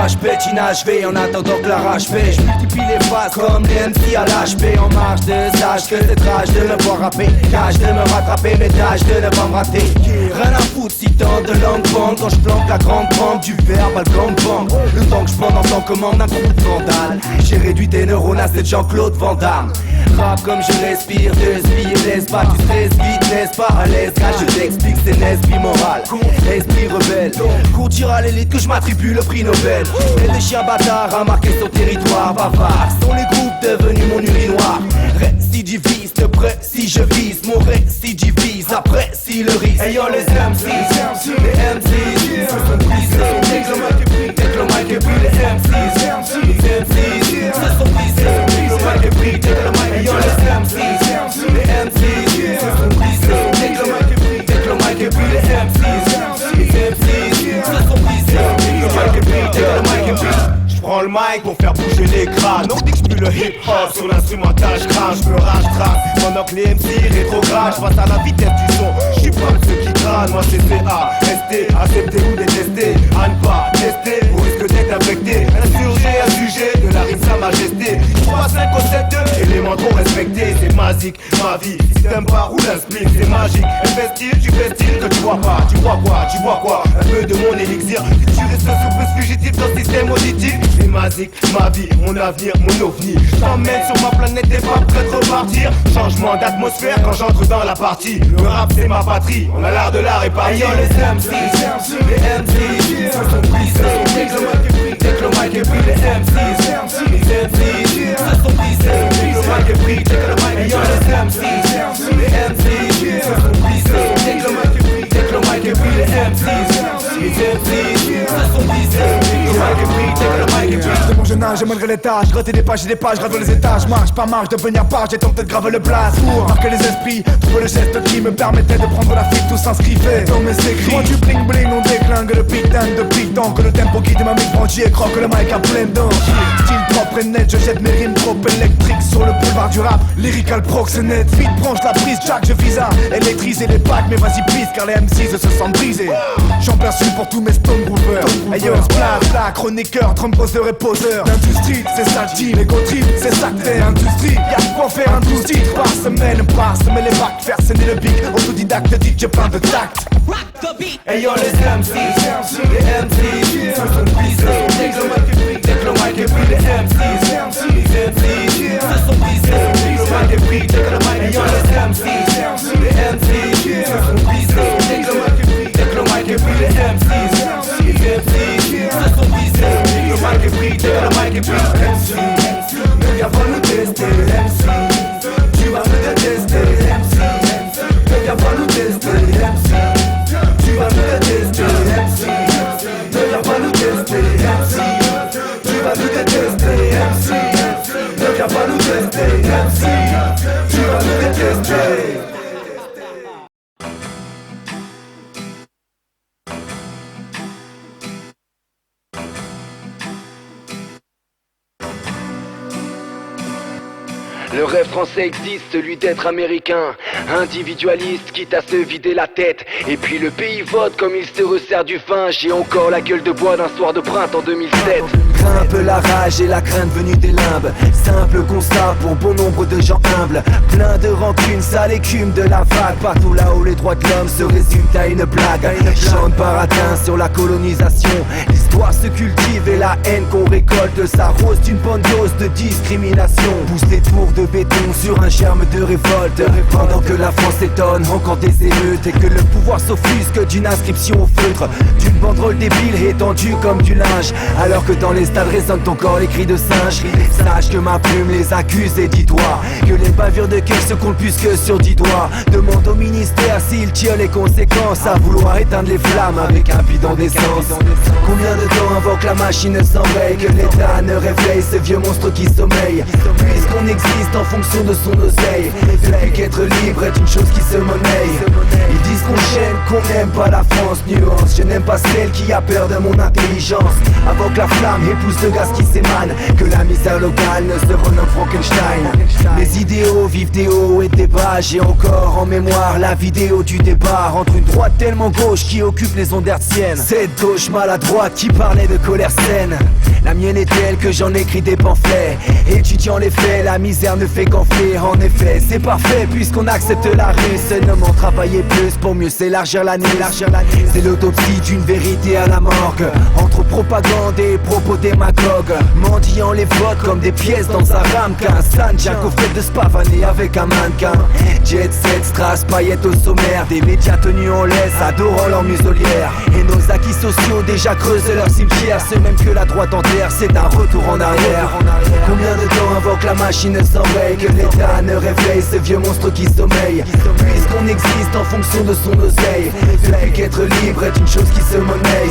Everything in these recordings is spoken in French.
HP inachevé en attendant que la rage paie. Je multiplie les phases comme les MC à l'HP. En marche de sage que c'est rage de me voir rapper. Cache de me rattraper mais tâche de ne pas me rater. Rien à foutre si tant de langue bande. Quand je planque la grande bande du verbe à le gangbang. Le temps que je prends en commande un groupe de vandales. J'ai réduit tes neurones à cette Jean-Claude Van Damme. Rap comme je respire, deux billes, laisse pas, tu stresses vite, n'est-ce pas? À l'aise, je t'explique, c'est un esprit moral, esprit rebelle. Courtir à l'élite que je m'attribue le prix Nobel. Et des chiens bâtards à marquer son territoire. Bavard sont les groupes devenus mon urinoir. Récidiviste, précis, je vise. Mon récidivise, apprécie le risque. Hey yo les MC, les MC, se sont brisés. Dès que le mic est pris, les MC, les MC, se sont brisés. Le mic est pris, dès que le mic est pris. Hey yo les MC, les MC, se sont brisés. Dès que le mic est pris, les MC, se sont brisés. Le mic est pris, dès que le mic est pris. J'prends le mic pour faire bouger les crânes. On dit que j'pue le hip-hop sur l'instrumental, j'crache, j'me rage, pendant que les MC rétrogradent, j'passe à la vitesse du son. J'suis pas de ceux qui crânent, moi c'est CA, rester, accepter ou détester. À ne pas tester, au risque d'être infecté. Insurgé, un sujet de la rime sa majesté. 3, 5 ou 7, 2, éléments trop respectés. C'est magique, ma vie, si t'aimes pas roule un split, c'est magique. Investir, tu fais style que tu vois pas. Tu vois quoi, tu vois quoi? Un peu de mon élixir. Futuriste, souple, fugitif dans le système auditif. C'est magique, ma vie, mon avenir, mon ovni. J't'emmène sur ma planète et pas prêt de repartir. Changement d'atmosphère quand j'entre dans la partie. Le rap c'est ma patrie, on a l'art de la répartie. Hey yo les MC, les MC, se sont brisés. Dès que le mic est pris, les MC, les MC, se sont brisés. Dès que le mic est pris, dès que le mic est pris. Hey yo les MC, les MC, se sont brisés. Dès que le mic est pris, les MC, les MC, se sont brisés. Dès que le mic est pris, dès que le mic est pris. De mon jeune âge, malgré les tâches, gratter des pages et des pages, graver les étages. Marche par marche, devenir page, j'ai tenté de graver le place. Pour marquer les esprits, trouver le geste qui me permettait de prendre la fuite, tout s'inscrivait dans mes écrits. Quand du bling bling, on déclingue le putain de piton. Que le tempo guide ma micro-branchie et croque le mic à plein dents. Style propre et net, je jette mes rimes trop électriques sur le boulevard du rap. Lyrical proxénète, vite branche la prise, Jack, je vise à électriser les packs. Mais vas-y pisse, car les MC se sentent brisés. J'en place une pour tous mes stone groovers. Ailleurs, bla, chroniqueur, tromposeur et poseur. L'industrie, c'est ça le deal, l'ego trip, c'est ça que t'es. Industrie, y'a de quoi faire un 12 titres par semaine, les bacs, faire sonner le beat. Autodidacte, DJ plein de tact. Hey yo les MC, les MC, se sont brisés. Dès que le mic est pris, les MC, les MC, se sont brisés. Dès que le mic est pris, dès que le mic est pris. Hey yo les MC, les MC, se sont brisés. Dès que le mic est pris, les MC, les MC, se sont brisés. Dès que le mic est pris, dès que le mic est pris. MC, ne viens pas nous tester, MC, tu vas me détester, MC, ne viens pas nous tester, MC. Tu vas me détester, MC. Ne viens pas nous tester, MC. Tu vas nous détester, MC. Ne viens pas nous tester, MC. Tu vas nous détester. Le rêve français existe, celui d'être américain. Individualiste, quitte à se vider la tête. Et puis le pays vote comme il se resserre du vin. J'ai encore la gueule de bois d'un soir de printemps 2007. Crains un peu la rage et la crainte venue des limbes. Simple constat pour bon nombre de gens humbles. Plein de rancune, sale écume de la vague. Partout là où les droits de l'homme se résument à une blague. Chante baratin sur la colonisation. L'histoire se cultive et la haine qu'on récolte s'arrose d'une bonne dose de discrimination. Pousse des tours de béton sur un germe de révolte. Pendant que la France s'étonne encore des émeutes et que le pouvoir s'offusque d'une inscription au feutre, d'une banderole débile étendue comme du linge. Alors que dans les stades résonnent encore les cris de singe. Sache que ma plume les accuse et dis-toi que les bavures de cœur se comptent plus que sur 10 doigts. Demande au ministère s'il tire les conséquences à vouloir éteindre les flammes avec un bidon d'essence. Combien de temps avant que la machine s'enraye, que l'État ne réveille ce vieux monstre qui sommeille? Puisqu'on existe en fonction de son oseille, depuis qu'être libre est une chose qui se monnaie. Ils disent qu'on chaîne, qu'on n'aime pas la France. Nuance, je n'aime pas celle qui a peur de mon intelligence. Avant que la flamme pousse de gaz qui s'émane, que la misère locale ne se renomme Frankenstein. Les idéaux vivent des hauts et des bas. J'ai encore en mémoire la vidéo du débat entre une droite tellement gauche qui occupe les ondes hertziennes, cette gauche maladroite qui parlait de colère saine. La mienne est telle que j'en écris des pamphlets, étudiant les faits, la misère ne fait qu'enfler. En effet, c'est parfait puisqu'on accepte la rue, seulement travailler plus pour mieux s'élargir la nuit. C'est l'autopsie d'une vérité à la morgue, entre propagande et propos démagogues, mendiant les votes comme des pièces dans un ramequin. Sanjak au fait de se pavaner avec un mannequin. Jet set, strass, paillettes au sommaire, des médias tenus en laisse, adorant leur muselière. Et nos acquis sociaux déjà creusent leur cimetière, ceux même que la droite enterre, c'est un retour en arrière. Combien de temps avant que la machine s'enraye, que l'État ne réveille ce vieux monstre qui sommeille, puisqu'on existe en fonction de son oseille, depuis qu'être libre est une chose qui se monnaie.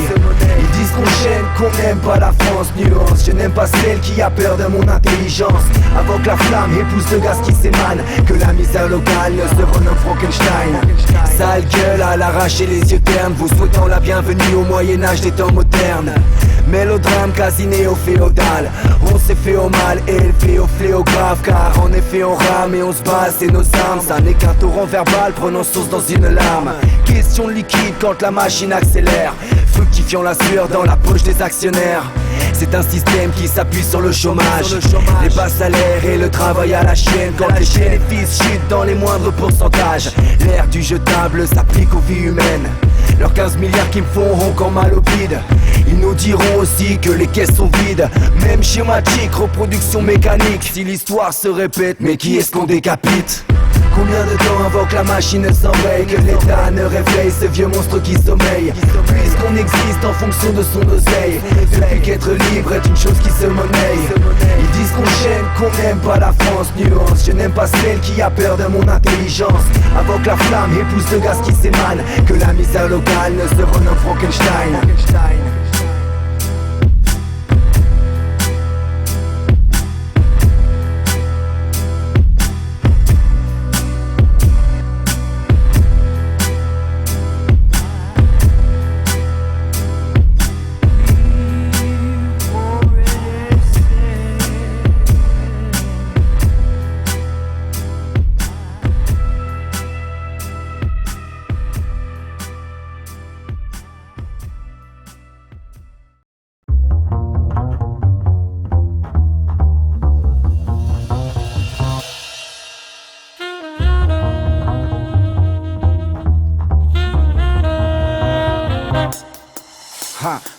Ils disent qu'on chaîne, qu'on n'aime pas la France. Nuance, je n'aime pas celle qui a peur de mon intelligence. Avant que la flamme épouse le gaz qui s'émane, que la misère locale ne se renomme Frankenstein. Sale gueule à l'arracher les yeux ternes, vous souhaitant la bienvenue au Moyen-Âge des temps modernes. Mélodrame quasi néo-féodal, on s'est fait au mal élevé au fléau grave, car en effet on rame et on se bat, c'est nos armes. Ça n'est qu'un torrent verbal prenant source dans une larme. Question de liquide quand la machine accélère, fructifiant la sueur dans la poche des actionnaires. C'est un système qui s'appuie sur le chômage, les bas salaires et le travail à la chaîne. Quand les bénéfices chutent dans les moindres pourcentages, l'ère du jetable s'applique aux vies humaines. Leurs 15 milliards qui me font encore mal au bide, ils nous diront aussi que les caisses sont vides. Même schématique, reproduction mécanique. Si l'histoire se répète, mais qui est-ce qu'on décapite? Combien de temps avant que la machine s'enraye, que l'État ne réveille ce vieux monstre qui sommeille, puisqu'on existe en fonction de son oseille, depuis qu'être libre est une chose qui se monnaie. Ils disent qu'on chaîne, qu'on n'aime pas la France. Nuance, je n'aime pas celle qui a peur de mon intelligence. Avant que la flamme épouse le gaz qui s'émane, que la misère locale ne se renomme Frankenstein.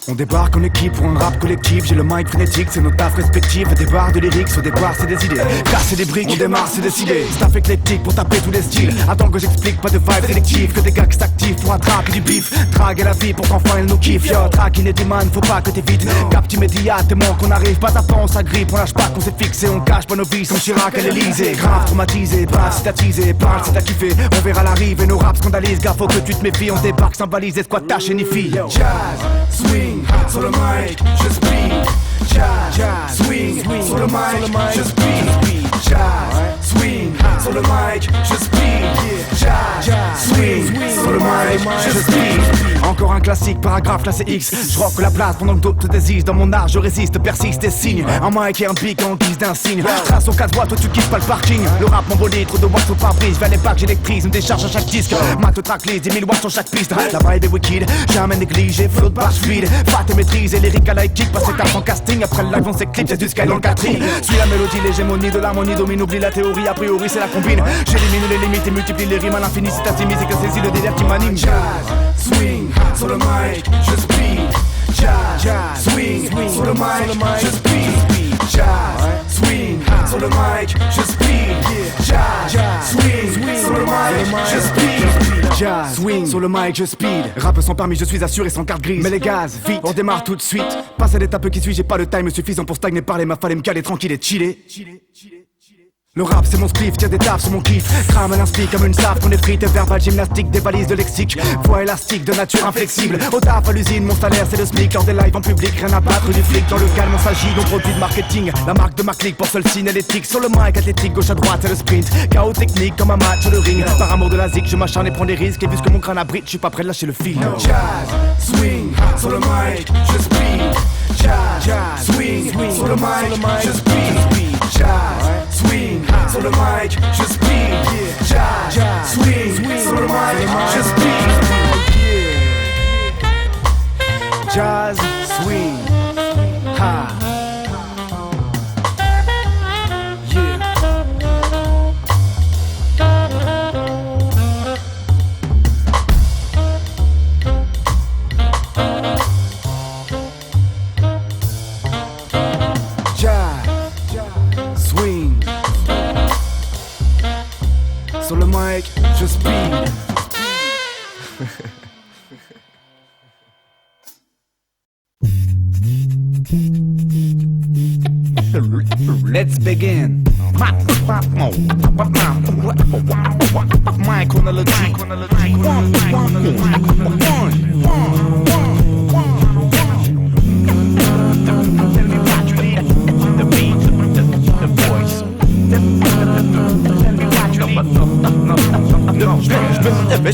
On débarque en équipe pour un rap collectif. J'ai le mic frénétique, c'est nos tafs respectifs. Des barres de lyrics, au départ c'est des idées. Casser des briques, on démarre c'est décidé. Staff éclectique pour taper tous les styles. Attends que j'explique, pas de vibe sélective. Que des gars qui s'activent pour attraper du bif. Drague la vie pour qu'enfin elle nous kiffe. Yo, track in et man, faut pas que t'évites. Capte immédiat, tellement qu'on arrive. Pas à temps, on s'agrippe, on lâche pas qu'on s'est fixé. On cache pas nos vies, comme Chirac à l'Elysée. Grave traumatisé, pas cistatisé. Parle si t'as kiffé, on verra l'arrivée. Nos raps scandalisent, gars faut que tu te méfies. On débarque sans valise, escouade tâche et ni fille. Jazz, swing, sur le mic, je speed. Jazz, swing, sur le mic, je speed. Jazz, swing, sur le mic, je speed. Jazz, swing, sur le mic, je speed. Encore un classique, paragraphe classé X. Je rock la place pendant que d'autres te désisent. Dans mon art je résiste, persiste et signe. Un mic et un pic en guise d'insigne. Trace aux 4 voies, toi tu kiffes pas le parking. Le rap m'embolie, trop de watts au pare-brise. Vers les packs j'électrise, une décharge à chaque disque. Mat tracklist, 10 000 watts sur chaque piste. La vibe est wicked, jamais négligé, flotte par fluide. Fat et maîtrise, lyrique à la kick. Passé tard en casting, après le live on s'éclipse, c'est du sky dans le catering. Suis la mélodie, l'hégémonie de l'harmonie domine. Oublie la théorie, a priori c'est la combine. J'élimine les limites et multiplie les rimes à l'infini. C'est ta timide, c'est que saisis le délire qui m'anime. Jazz, swing, sur le mic, je speed. Jazz, swing, sur le mic, je speed. Jazz, swing, sur le mic, je speed. Jazz, swing, sur le mic, je speed. Jazz, swing, sur le mic, je speed. Rap sans permis, je suis assuré sans carte grise. Mais les gaz, vite, on démarre tout de suite. Passe à l'étape qui suit, j'ai pas le time suffisant pour stagner, parler, m'a fallait me caler tranquille et chiller. Le rap c'est mon spliff, tire des taffes sur mon kiff. Crame à l'inspi comme une save qu'on effrite. Verbal gymnastique, des balises de lexique. Voix élastique de nature inflexible. Au taf à l'usine, mon salaire c'est le SMIC. Lors des lives en public, rien à battre du flic. Dans le calme on s'agit, on produit de marketing. La marque de ma clique pour seul signe l'éthique. Sur le mic athlétique, gauche à droite c'est le sprint. Chaos technique comme un match sur le ring. Par amour de la zik, je m'acharne et prends des risques. Et puisque mon crâne abrite, je suis pas prêt de lâcher le fil. Jazz, swing, sur le mic, je speed. Jazz, swing, le mic, je speed. Jazz, swing, sur le mic, je speed. Jazz, swing, sur le mic, je speed. Jazz, swing, ha. Sur le mic, je speed. Let's begin. My chronology.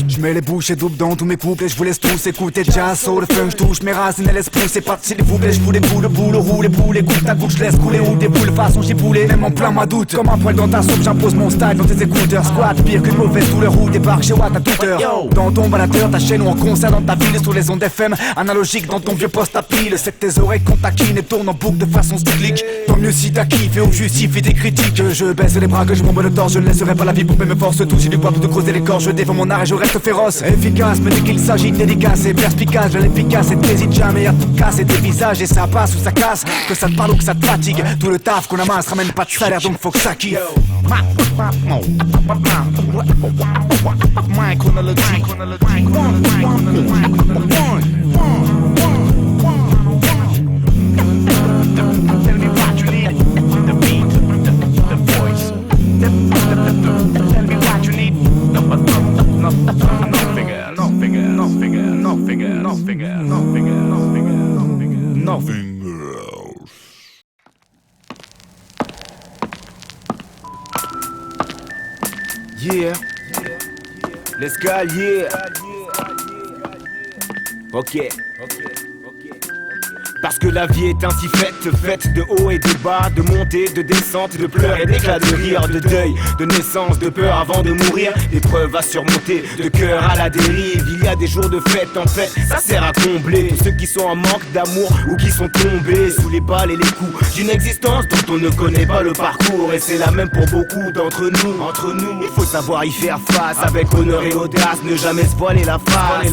Je mets les bouchées doubles dans tous mes couples et je vous laisse tous écouter jazz, soul, funk, je touche mes racines, elles laissent pousser, parti les boucles, je vous les boules, roule les boules, goutte à goutte, je laisse couler ou des boules, façon j'y poulé, même en plein mois d'août, comme un poil dans ta soupe, j'impose mon style dans tes écouteurs, squat, pire qu'une mauvaise douleur ou débarque chez Watt à toute heure, dans ton baladeur, ta chaîne ou en concert dans ta ville, sur les ondes FM, analogique dans ton vieux poste à pile, c'est que tes oreilles qu'on taquine et tournent en boucle de façon cyclique, tant mieux si t'as kiffé ou justifie des critiques, je baisse les bras, que je bombe le torse, je ne laisserai pas la vie pomper mes forces, toucher du bois pour te creuser les corps, je défends mon art et je reste féroce, efficace, mais dès qu'il s'agit de dédicace et perspicace, je l'efficace et t'hésites jamais à tout casser tes visages et ça passe ou ça casse, que ça te parle ou que ça te fatigue, tout le taf qu'on amasse ramène pas de salaire donc faut que ça kiffe. My chronology. Tell me what you need, the beat, the voice, tell me what you need, nothing else. Yeah, let's go, yeah. Ok. Parce que la vie est ainsi faite de haut et de bas, de montée, de descente, de pleurs et d'éclats de rire, de deuil, de naissance, de peur avant de mourir, d'épreuves à surmonter, de cœur à la dérive. Il y a des jours de fête, en fait, ça sert à combler tous ceux qui sont en manque d'amour ou qui sont tombés sous les balles et les coups d'une existence dont on ne connaît pas le parcours. Et c'est la même pour beaucoup d'entre nous. Entre nous, il faut savoir y faire face avec honneur et audace, ne jamais se voiler la face.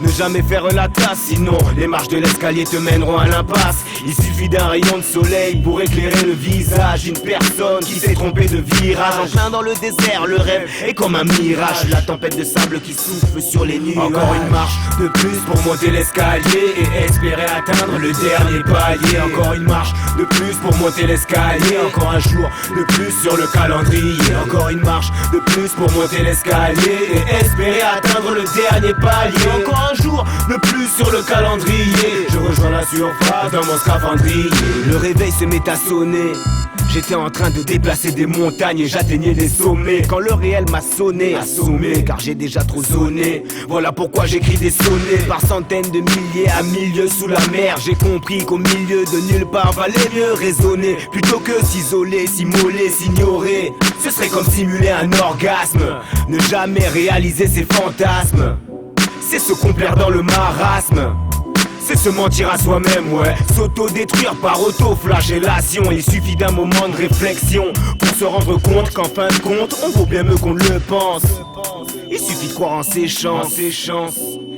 Ne jamais faire la tasse, sinon les marches de l'escalier te mèneront à l'impasse. Il suffit d'un rayon de soleil pour éclairer le visage d'une personne qui s'est trompée de virage. En plein dans le désert, le rêve est comme un mirage, la tempête de sable qui souffle sur les nuages. Encore une marche de plus pour monter l'escalier et espérer atteindre le dernier palier. Encore une marche de plus pour monter l'escalier, encore un jour de plus sur le calendrier. Encore une marche de plus pour monter l'escalier et espérer atteindre le dernier palier. Encore un jour de plus sur le calendrier, je rejoins la surface dans mon scaphandrier. Le réveil se met à sonner, j'étais en train de déplacer des montagnes et j'atteignais des sommets quand le réel m'a sonné, assommé, car j'ai déjà trop zoné. Voilà pourquoi j'écris des sonnets par centaines de milliers à milieu sous la mer. J'ai compris qu'au milieu de nulle part valait mieux raisonner plutôt que s'isoler, s'immoler, s'ignorer. Ce serait comme simuler un orgasme, ne jamais réaliser ses fantasmes. C'est se complaire dans le marasme, c'est se mentir à soi-même, ouais. S'auto-détruire par auto-flagellation. Il suffit d'un moment de réflexion pour se rendre compte qu'en fin de compte, on vaut bien mieux qu'on le pense. Il suffit de croire en ses chances,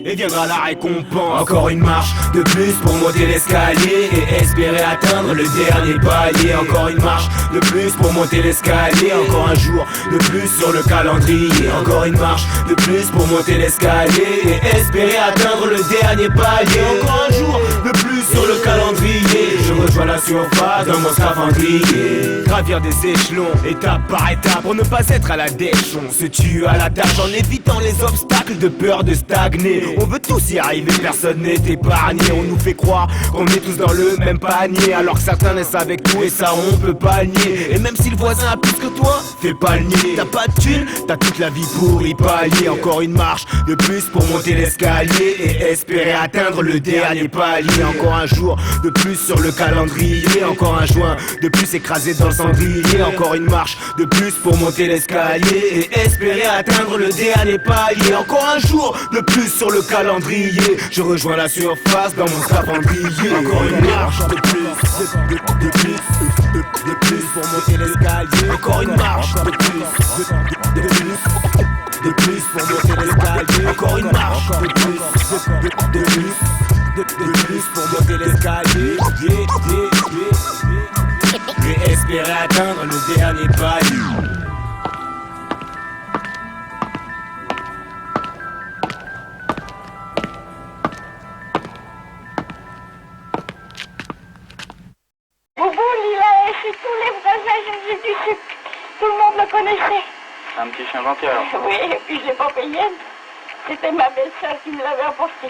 et viendra la récompense. Encore une marche de plus pour monter l'escalier et espérer atteindre le dernier palier. Encore une marche de plus pour monter l'escalier, encore un jour de plus sur le calendrier. Encore une marche de plus pour monter l'escalier et espérer atteindre le dernier palier. Encore un jour de plus sur le calendrier, je rejoins la surface dans mon scaphandrier. Gravir des échelons, étape par étape, pour ne pas être à la déchon. Se tue à la tâche en évitant les obstacles de peur de stagner. On veut tous y arriver, personne n'est épargné. On nous fait croire qu'on est tous dans le même panier, alors que certains naissent avec tout et ça on peut pas le nier. Et même si le voisin a plus que toi, fais pas le nier. T'as pas de thune, t'as toute la vie pour y pallier. Encore une marche de plus pour monter l'escalier et espérer atteindre le dernier palier. Encore un jour de plus sur le calendrier briller. Encore un joint de plus écrasé dans le cendrier. Encore une marche de plus pour monter l'escalier et espérer atteindre le dernier palier. Encore un jour de plus sur le calendrier. Je rejoins la surface dans mon scaphandrier. Encore une marche de plus, de plus pour monter l'escalier. Encore une marche de plus, de plus pour monter l'escalier. Encore une marche de plus, de plus pour monter l'escalier. Et espérer atteindre le dernier palier. Boubou, il a chez tous les voisins, j'ai du sucre. Tout le monde le connaissait. C'est un petit chien gentil alors. Oui, et puis je l'ai pas payé. C'était ma belle-sœur qui me l'avait apporté.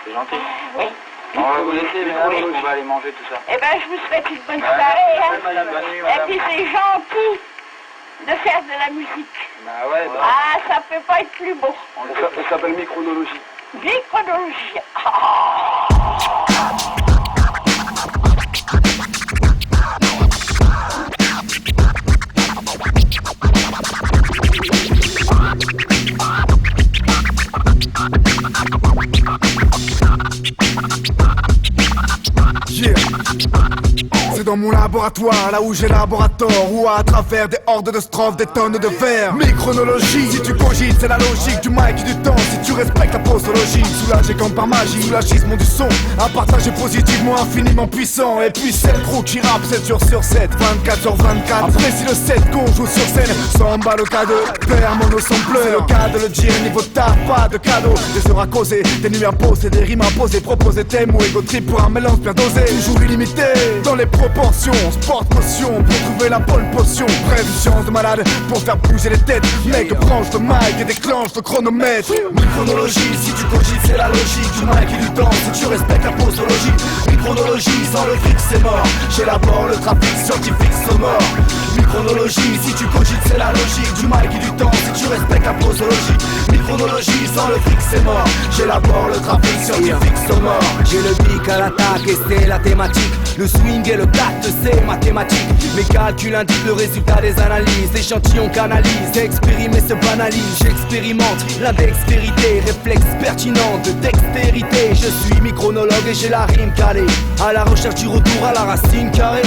C'est gentil. Oui. On va vous laisser, mais Oui. on va aller manger tout ça. Eh ben, je vous souhaite une bonne soirée. Hein. Madame, bonne nuit, Et madame. puis c'est gentil de faire de la musique. Bah ouais, bah. Ah, ça peut pas être plus beau. Ça s'appelle micronologie. Micronologie. Yeah. C'est dans mon laboratoire, là où j'ai laboratoire, où à travers des hordes de strophes, des tonnes de vers. Micronologie, si tu cogites, c'est la logique du mic et du temps. Si tu respectes la posologie, soulagé comme par magie, soulagisme du son, à partager positivement, infiniment puissant. Et puis c'est le crew qui rappe 7 jours sur 7, 24 sur 24. Après si le 7 qu'on joue sur scène, 100 balles au cadeau, père mono sampleur. C'est le cas de le dire, niveau taf, pas de cadeau. Des heures à causer, des nuits à poser, des rimes imposées, proposer thème ou ego trip pour un mélange bien dosé. Toujours illimité, dans les proportions, sport motion, pour trouver la bonne potion. Bref, science de malade, pour faire bouger les têtes. Mec, branche le mic et déclenche le chronomètre. Micronologie, si tu cogites c'est la logique du mic et du temps. Si tu respectes la posologie, micronologie, sans le fric c'est mort. J'élabore le trafic scientifique sonore. Micronologie, si tu cogites c'est la logique du mic et du temps. Si tu respectes la posologie, micronologie, sans le fric c'est mort. J'élabore le trafic scientifique sonore. J'ai le pic à l'attaque et c'est la thématique. Le swing et le tact c'est mathématique. Mes calculs indiquent le résultat des analyses. L'échantillon canalise, expérime et se banalise. J'expérimente la dextérité, réflexe pertinent de dextérité. Je suis micronologue et j'ai la rime calée. À la recherche du retour à la racine carrée.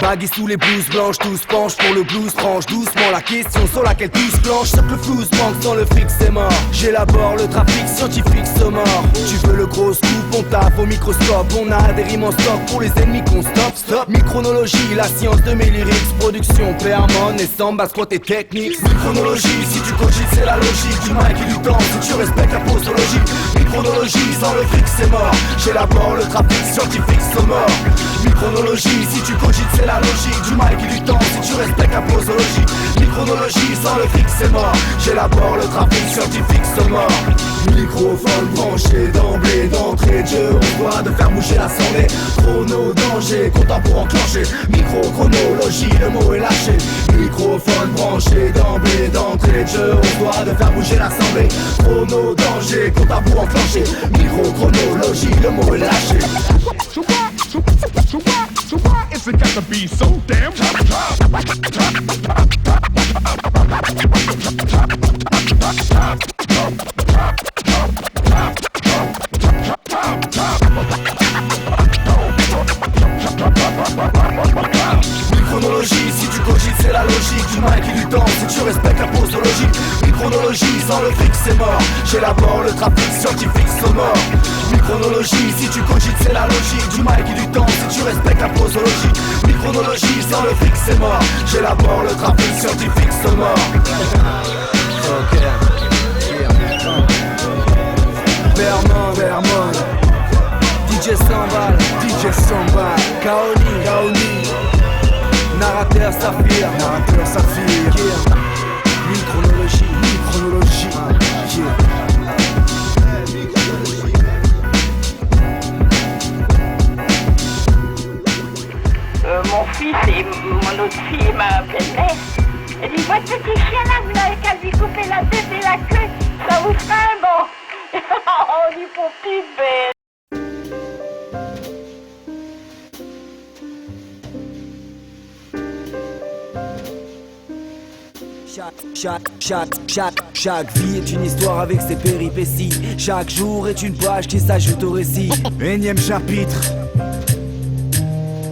Bagues sous les blouses blanches, tous penchent pour le blues. Tranche doucement la question sur laquelle tous planchent. Sauf le flou manque sans le fric c'est mort. J'élabore le trafic scientifique sonore. Tu veux le gros scoop, on tape au microscope. On a des rimes en stock pour les ennemis qu'on stop. Stop, micronologie, la science de mes lyrics. Production, Pérmon et samba, squat et techniques. Micronologie, si tu cogites c'est la logique du mic et du temps. Si tu respectes la posologie, micronologie, sans le fric c'est mort. J'élabore le trafic scientifique sonore. Micronologie, si tu cogites c'est la logique du mic et du temps. Si tu respectes la posologie, micronologie, sans le fric c'est mort. J'élabore le trafic scientifique sonore. Microphone branché d'emblée, d'entrée de jeu, on doit de faire bouger l'assemblée. Chrono danger, comptant pour enclencher. Micro-chronologie, le mot est lâché. Microphone branché d'emblée, d'entrée de jeu, on doit de faire bouger l'assemblée. Chrono danger, comptant pour enclencher. Micro-chronologie, le mot est lâché. So why is it got to be so damn Micronologie, si tu cogites c'est la logique du mic et du temps. Si tu respectes la posologie, micronologie, sans le fric c'est mort. J'élabore le trafic scientifique sonore. Micronologie, si tu cogites c'est la logique du mic et du temps. Si tu respectes la posologie, micronologie, sans le fric c'est mort. J'élabore le trafic scientifique sonore. Ok, Vermont, DJ Sambal, Kaoni, narrateur Saphir, yeah. Micronologie, yeah. Mon fils et mon autre fille, ma belle-mère, elle dit, votre petit chien là, vous n'avez qu'à lui couper la tête et la queue, ça vous fera un bon. On dit pour petite belle. Chaque vie est une histoire avec ses péripéties. Chaque jour est une page qui s'ajoute au récit. Énième chapitre.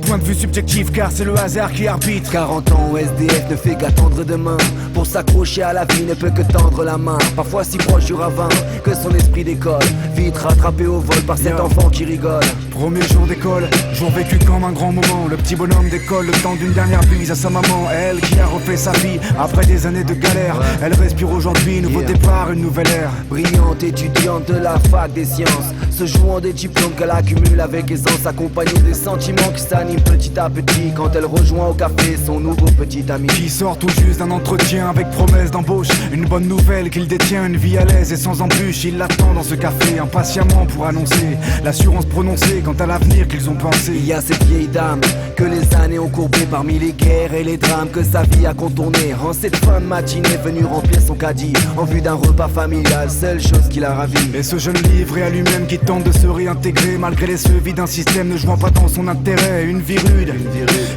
Point de vue subjectif car c'est le hasard qui arbitre. 40 ans au SDF ne fait qu'attendre demain. Pour s'accrocher à la vie ne peut que tendre la main. Parfois si proche du ravin que son esprit décolle. Vite rattrapé au vol par cet enfant qui rigole. Premier jour d'école, jour vécu comme un grand moment. Le petit bonhomme d'école, le temps d'une dernière bise à sa maman. Elle qui a refait sa vie après des années de galère. Elle respire aujourd'hui, nouveau départ, une nouvelle ère. Brillante étudiante de la fac des sciences, se jouant des diplômes qu'elle accumule avec aisance, accompagnée des sentiments qui s'animent petit à petit quand elle rejoint au café son nouveau petit ami. Qui sort tout juste d'un entretien avec promesse d'embauche. Une bonne nouvelle qu'il détient, une vie à l'aise et sans embûche. Il l'attend dans ce café impatiemment pour annoncer l'assurance prononcée quant à l'avenir qu'ils ont pensé. Il y a cette vieille dame que les années ont courbée parmi les guerres et les drames que sa vie a contourné. En cette fin de matinée venue remplir son caddie en vue d'un repas familial, seule chose qui l'a ravi. Et ce jeune livré à lui-même qui tente de se réintégrer malgré les sevis d'un système ne jouant pas dans son intérêt. Une vie rude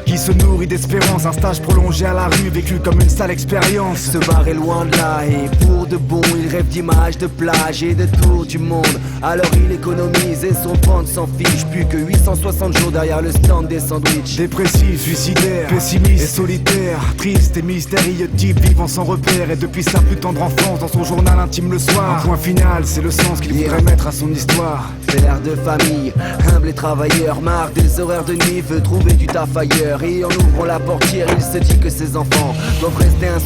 qui se nourrit d'espérance, un stage prolongé à la rue vécu comme une sale expérience. Se barrer loin de là et pour de bon il rêve d'images de plage et de tour du monde. Alors il économise et son bande s'en fiche. Plus que 860 jours derrière le stand des sandwichs. Dépressif, suicidaire, pessimiste et solitaire, triste et mystérieux type vivant sans repère. Et depuis sa plus tendre enfance dans son journal intime le soir, un point final c'est le sens qu'il voudrait mettre à son histoire. Père de famille, humble et travailleur, marre des horaires de nuit, veut trouver du taf ailleurs. Et en ouvrant la portière il se dit que ses enfants doivent rester un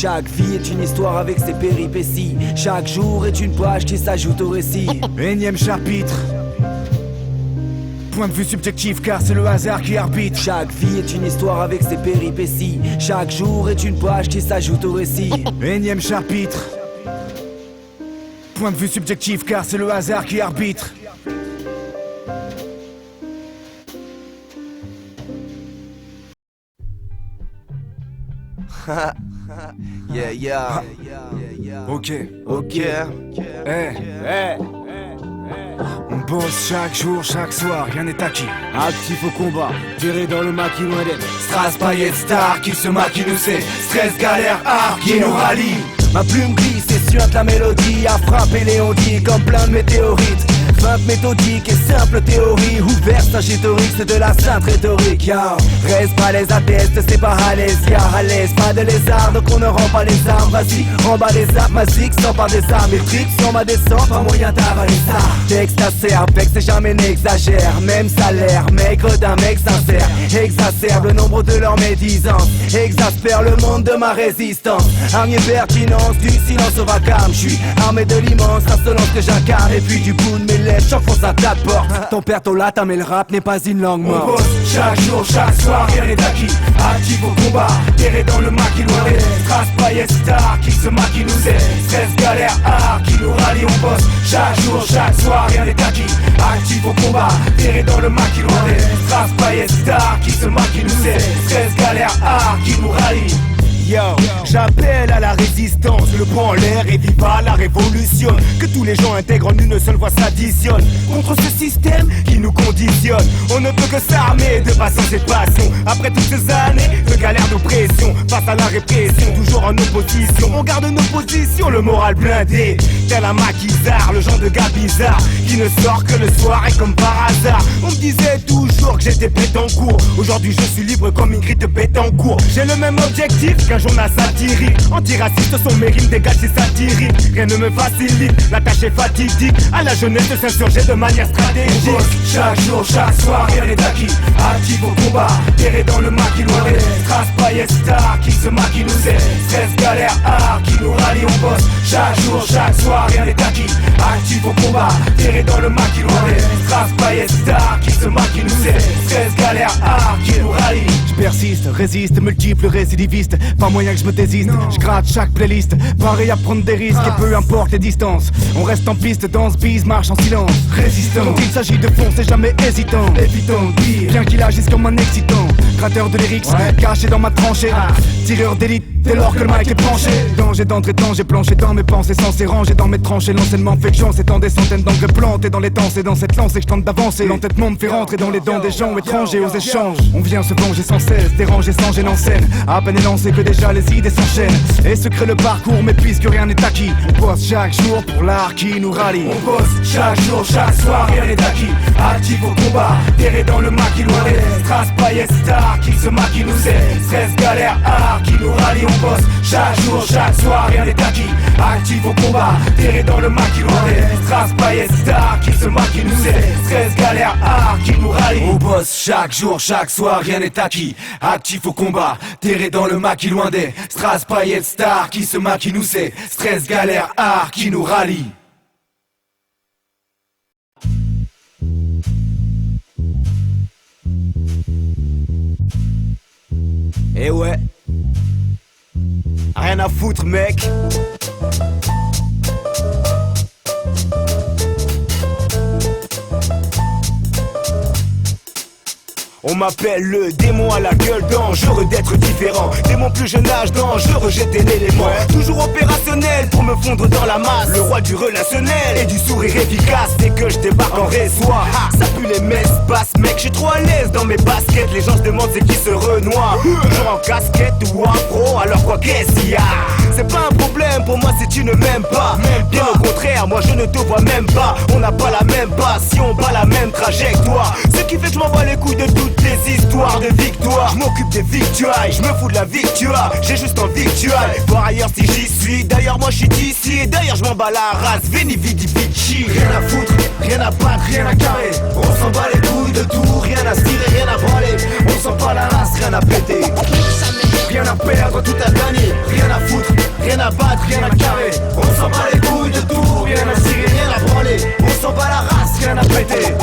Chaque vie est une histoire avec ses péripéties. Chaque jour est une page qui s'ajoute au récit. Énième chapitre. Point de vue subjectif car c'est le hasard qui arbitre. Chaque vie est une histoire avec ses péripéties. Chaque jour est une page qui s'ajoute au récit. Énième chapitre. Point de vue subjectif car c'est le hasard qui arbitre. Yeah. Ok. On bosse chaque jour, chaque soir, rien n'est acquis. Actif au combat, tiré dans le maquis loin d'être. Strass, paillettes, star, qui se maquille nous c'est stress, galère, art, qui nous rallie. Ma plume glisse et suinte la mélodie a frappé Léon dit comme plein de météorites. Feinte méthodique et simple théorie ouverte, sagittorique, c'est de la sainte rhétorique. Reste pas les attestes, c'est pas à l'aise, à l'aise, pas de lézard, donc on ne rend pas les armes. Vas-y, rembat les armes, magique, sans par des armes. Et trip sur ma descente, pas moyen d'avaler ça. Texte acerbe, vexe et jamais n'exagère. Même salaire, maigre d'un mec sincère. Exacerbe le nombre de leurs médisances. Exaspère le monde de ma résistance. Hargne pertinence, du silence au vacarme. J'suis armé de l'immense insolence que j'incarne. Et puis du bout de mes lèvres, j'enfonce à ta porte. Ton père, ton latin, mais le rap n'est pas une langue morte. On bosse chaque jour, chaque soir, rien n'est acquis. Actif au combat, terré dans le maquis loin d'être. Strass, paillettes, star, qui se maquille nous aide. Stress, galère, art, qui nous rallie. On bosse chaque jour, chaque soir, rien n'est acquis. Actif au combat, terré dans le maquis loin d'être. Strass, paillettes, star, qui se maquille nous aide. Stress, galère, art, qui nous rallie. Yo, j'appelle à la résistance, le poing en l'air et viva la révolution. Que tous les gens intègrent en une seule voix s'additionnent contre ce système qui nous conditionne. On ne peut que s'armer de patience et de passion. Après toutes ces années de galère, d'oppression, face à la répression, toujours en opposition. On garde nos positions, le moral blindé, tel un maquisard, le genre de gars bizarre qui ne sort que le soir et comme par hasard. On me disait toujours que j'étais Bétancourt. Aujourd'hui je suis libre comme Ingrid de Bétancourt. J'ai le même objectif qu'un journal satirique. Antiraciste sont mes rimes, dégage c'est satirique. Rien ne me facilite, la tâche est fatidique. À la jeunesse de s'insurger de manière stratégique. Chaque jour, chaque soir, rien n'est acquis. Actif au combat, terré dans le maquis loin des strass, paillettes, stars qui se maquillent nous est. Stress, galère, art qui nous rallie, on bosse. Chaque jour, chaque soir, rien n'est acquis. Actif au combat, terré dans le maquis loin des strass, paillettes, stars qui se maquillent nous est. Stress, galère, art qui nous rallie. Je persiste, résiste, multiple récidiviste. Pas moyen que je me désiste, je gratte chaque playlist. Pareil à prendre des risques et peu importe les distances. On reste en piste, danse, bise, marche en silence. Résistant, quand il s'agit de fond, c'est jamais hésitant. Évitant de dire, bien qu'il agisse comme un excitant. Gratteur de lyrics, caché dans ma tranchée. Tireur d'élite, dès lors que le mic est penché. Danger d'entrée, danger plongé dans mes pensées. Censé ranger dans mes tranchées. L'enseignement fait que j'en s'étend des centaines d'engrais plantés dans les temps. C'est dans cette lancée que je tente d'avancer. L'entêtement me fait rentrer dans les dents des gens étrangers aux échanges. On vient se venger sans cesse, déranger sans gêne en scène. À peine élancé que déjà les idées s'enchaînent. Et se crée le parcours, mais puisque rien n'est acquis, on bosse chaque jour pour l'art qui nous rallie. On bosse chaque jour, chaque soir, rien n'est acquis. Actif au combat, terré dans le maquis loin des strass, paillettes, stars qui se maquillent nous est. Stress, galère, art qui nous rallie. On bosse chaque jour, chaque soir, rien n'est acquis. Actif au combat, terré dans le maquis loin des strass, paillettes, stars qui se maquillent nous est. Stress, galère, art qui nous rallie. On bosse chaque jour, chaque soir, rien n'est acquis. Actif au combat, terré dans le maquis loin des strass, paillettes, stars qui se maquillent nous c'est. Stress, galère, art qui nous rallie. Eh ouais, rien à foutre mec. On m'appelle le démon à la gueule dangereux d'être différent. Dès mon plus jeune âge dangereux j'étais l'élément. Toujours opérationnel pour me fondre dans la masse. Le roi du relationnel et du sourire efficace. Dès que je débarque en résois, ça pue les messes basses. Mec je suis trop à l'aise dans mes baskets. Les gens se demandent c'est qui ce Renoir. Toujours en casquette ou en pro. Alors quoi qu'est-ce qu'il y a? C'est pas un problème pour moi si tu ne m'aimes pas. Bien au contraire moi je ne te vois même pas. On n'a pas la même passion, pas la même trajectoire. Ce qui fait que je m'envoie les couilles de toutes les histoires de victoire. Je m'occupe des victuailles, je me fous de la victoire. J'ai juste envie que tu ailles voir ailleurs si j'y suis. D'ailleurs moi je suis d'ici et d'ailleurs je m'en bats la race. Veni vidi vici. Rien à foutre, rien à battre, rien à carrer. On s'en bat les couilles de tout, rien à se tirer, rien à branler. On sent pas la race, rien à péter. Rien à perdre, tout à gagner. Rien à foutre, rien à battre, rien à carrer. On s'en bat les couilles de tout, rien à se tirer, rien à branler. On s'en bat la race, rien à péter.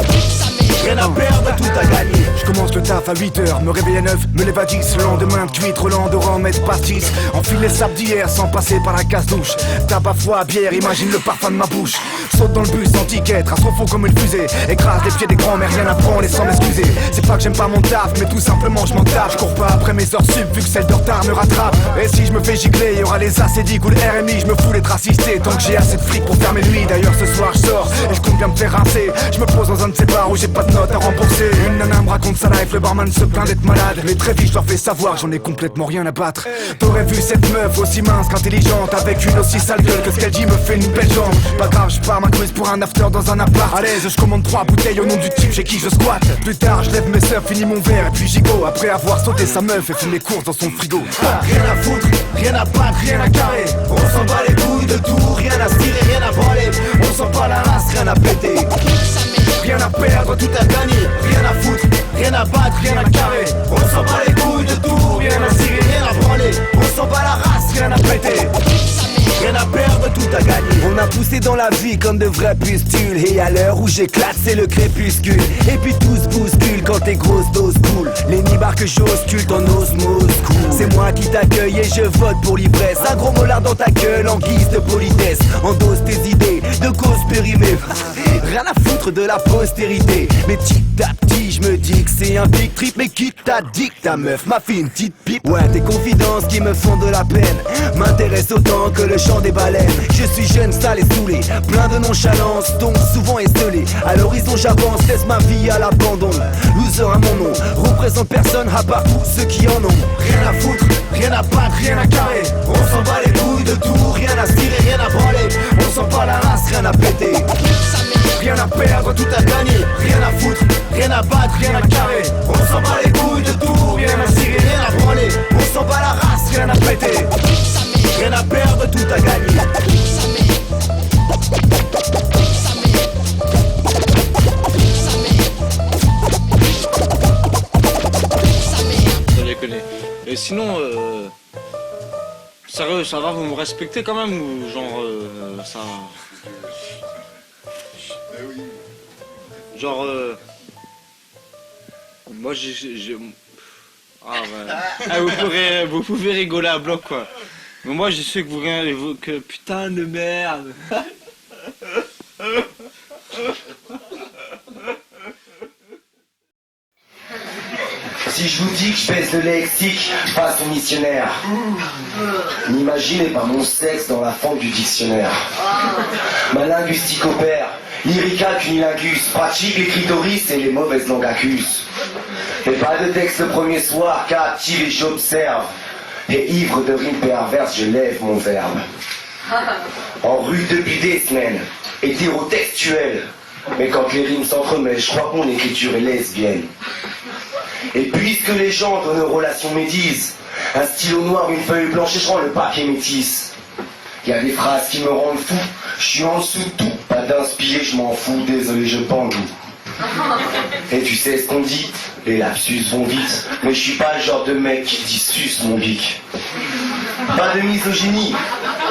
Rien à perdre, tout à gagner. Je commence le taf à 8h, me réveille à 9, me lève à 10. Le lendemain de cuite, Roland de rhum et de pastis. Enfile les sables d'hier sans passer par la casse-douche. Tape à foie à bière, imagine le parfum de ma bouche. Saute dans le bus sans ticket, trace trop faux comme une fusée. Écrase les pieds des grands, mais rien à prendre et sans m'excuser. C'est pas que j'aime pas mon taf, mais tout simplement je m'en tape. Je cours pas après mes heures sup, vu que celle de retard me rattrape. Et si je me fais gicler, y'aura les acédiques ou le RMI. Je me fous d'être assisté, tant que j'ai assez de fric pour faire mes nuits. D'ailleurs ce soir je sors, et je compte bien me faire rincer. Je me pose dans un de ces bars où j'ai pas de notes à rembourser. Une nana me raconte sa life, le barman se plaint d'être malade. Mais très vite je leur fais savoir, j'en ai complètement rien à battre. T'aurais vu cette meuf aussi mince qu'intelligente, avec une aussi sale gueule que ce qu'elle dit me fait une belle jambe. Pas grave, je pars ma cruise pour un after dans un appart. À l'aise, je commande 3 bouteilles au nom du type chez qui je squatte. Plus tard, je lève mes sœurs, finis mon verre et puis j'y go. Après avoir sauté sa meuf et fait mes courses dans son frigo. Rien à foutre, rien à battre, rien à carrer. On s'en bat les couilles de tout, rien à se tirer, rien à branler. On sent pas la race, rien à péter. Rien à perdre, tout à gagner. Rien à foutre, rien à battre, rien à carrer. On s'en bat les couilles de tout, rien à se tirer, rien à branler. On s'en bat la race, rien à péter. Rien à perdre, tout à gagner. On a poussé dans la vie comme de vrais pustules. Et à l'heure où j'éclate c'est le crépuscule. Et puis tout se bouscule quand tes grosses doses coulent. Les nibards que j'ausculte en osmose cool. C'est moi qui t'accueille et je vote pour l'ivresse. Un gros mollard dans ta gueule en guise de politesse. Endosse tes idées de cause périmée. Rien à foutre de la postérité. Mais petit à petit je me dis dis que c'est un big trip, mais qui t'a dit que ta meuf m'a fait une petite pipe? Ouais, tes confidences qui me font de la peine m'intéressent autant que le chant des baleines. Je suis jeune, sale et saoulé, plein de nonchalance, donc souvent esselé. À l'horizon j'avance, laisse ma vie à l'abandon. Loser à mon nom, représente personne à part tous ceux qui en ont. Rien à foutre, rien à battre, rien à carrer. On s'en bat les couilles de tout, rien à se tirer, rien à branler. On s'en bat la race, rien à péter. Rien à perdre, tout à gagner. Rien à foutre, rien à battre, rien à carrer. On s'en bat les couilles de tout, rien à se tirer, rien à branler. On s'en bat la race, rien à péter. Rien à perdre, tout à gagner. Ça déconne. Et sinon, sérieux, ça va, vous me respectez quand même ou genre ça... Genre moi j'ai... Ah ouais. Ah, vous pouvez rigoler à bloc quoi. Mais moi je sais que que putain de merde. Si je vous dis que je pèse le lexique face au missionnaire, n'imaginez pas mon sexe dans la fente du dictionnaire. Ma linguistique opère, lyrica cunilingus, pratique les clitoris et les mauvaises langues accusent. Et pas de texte le premier soir, captive et j'observe. Et ivre de rimes perverses, je lève mon verbe. En rue depuis des semaines, hétérotextuel. Mais quand les rimes s'entremêlent, je crois que mon écriture est lesbienne. Et puisque les gens dans nos relations médisent, un stylo noir, une feuille blanche et je rends le paquet métis. Y a des phrases qui me rendent fou, je suis en dessous de tout, pas d'inspiré, je m'en fous, désolé je pandoue. Et tu sais ce qu'on dit, les lapsus vont vite, mais je suis pas le genre de mec qui dit suce mon bic. Pas de misogynie,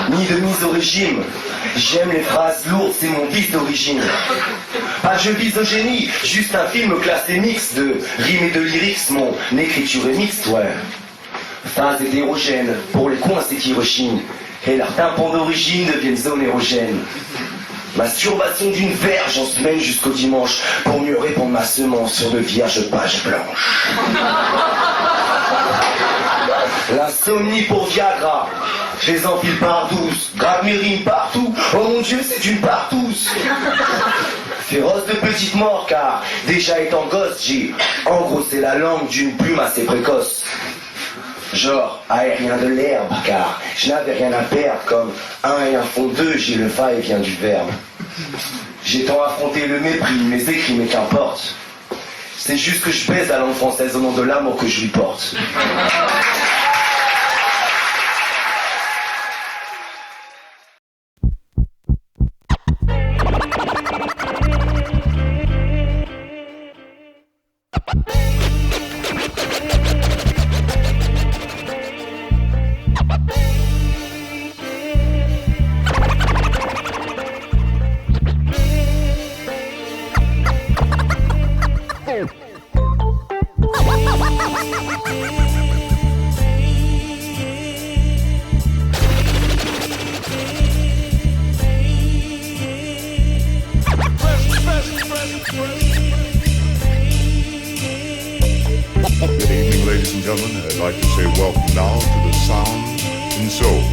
ni de mise au régime, j'aime les phrases lourdes, c'est mon vice d'origine. Pas de jeu vise au génie, juste un film classé mix de rimes et de lyrics, mon écriture est mixte, ouais. Phase hétérogène, pour les coincés qui rechignent, et leurs tympans d'origine deviennent zone érogène. Masturbation d'une verge en semaine jusqu'au dimanche, pour mieux répandre ma semence sur de vierges pages blanches. L'insomnie pour Viagra, je les enfile par 12, grave mes rimes partout, oh mon Dieu c'est une partouze. Féroce de petite mort car, déjà étant gosse, j'ai engrossé la langue d'une plume assez précoce. Genre aérien de l'herbe car je n'avais rien à perdre, comme 1 et 1 font 2, j'ai le va-et-vient du verbe. J'ai tant affronté le mépris, mes écrits mais qu'importe. C'est juste que je baise la langue française au nom de l'amour que je lui porte. Good evening, ladies and gentlemen. I'd like to say welcome now to the Sound and Soul.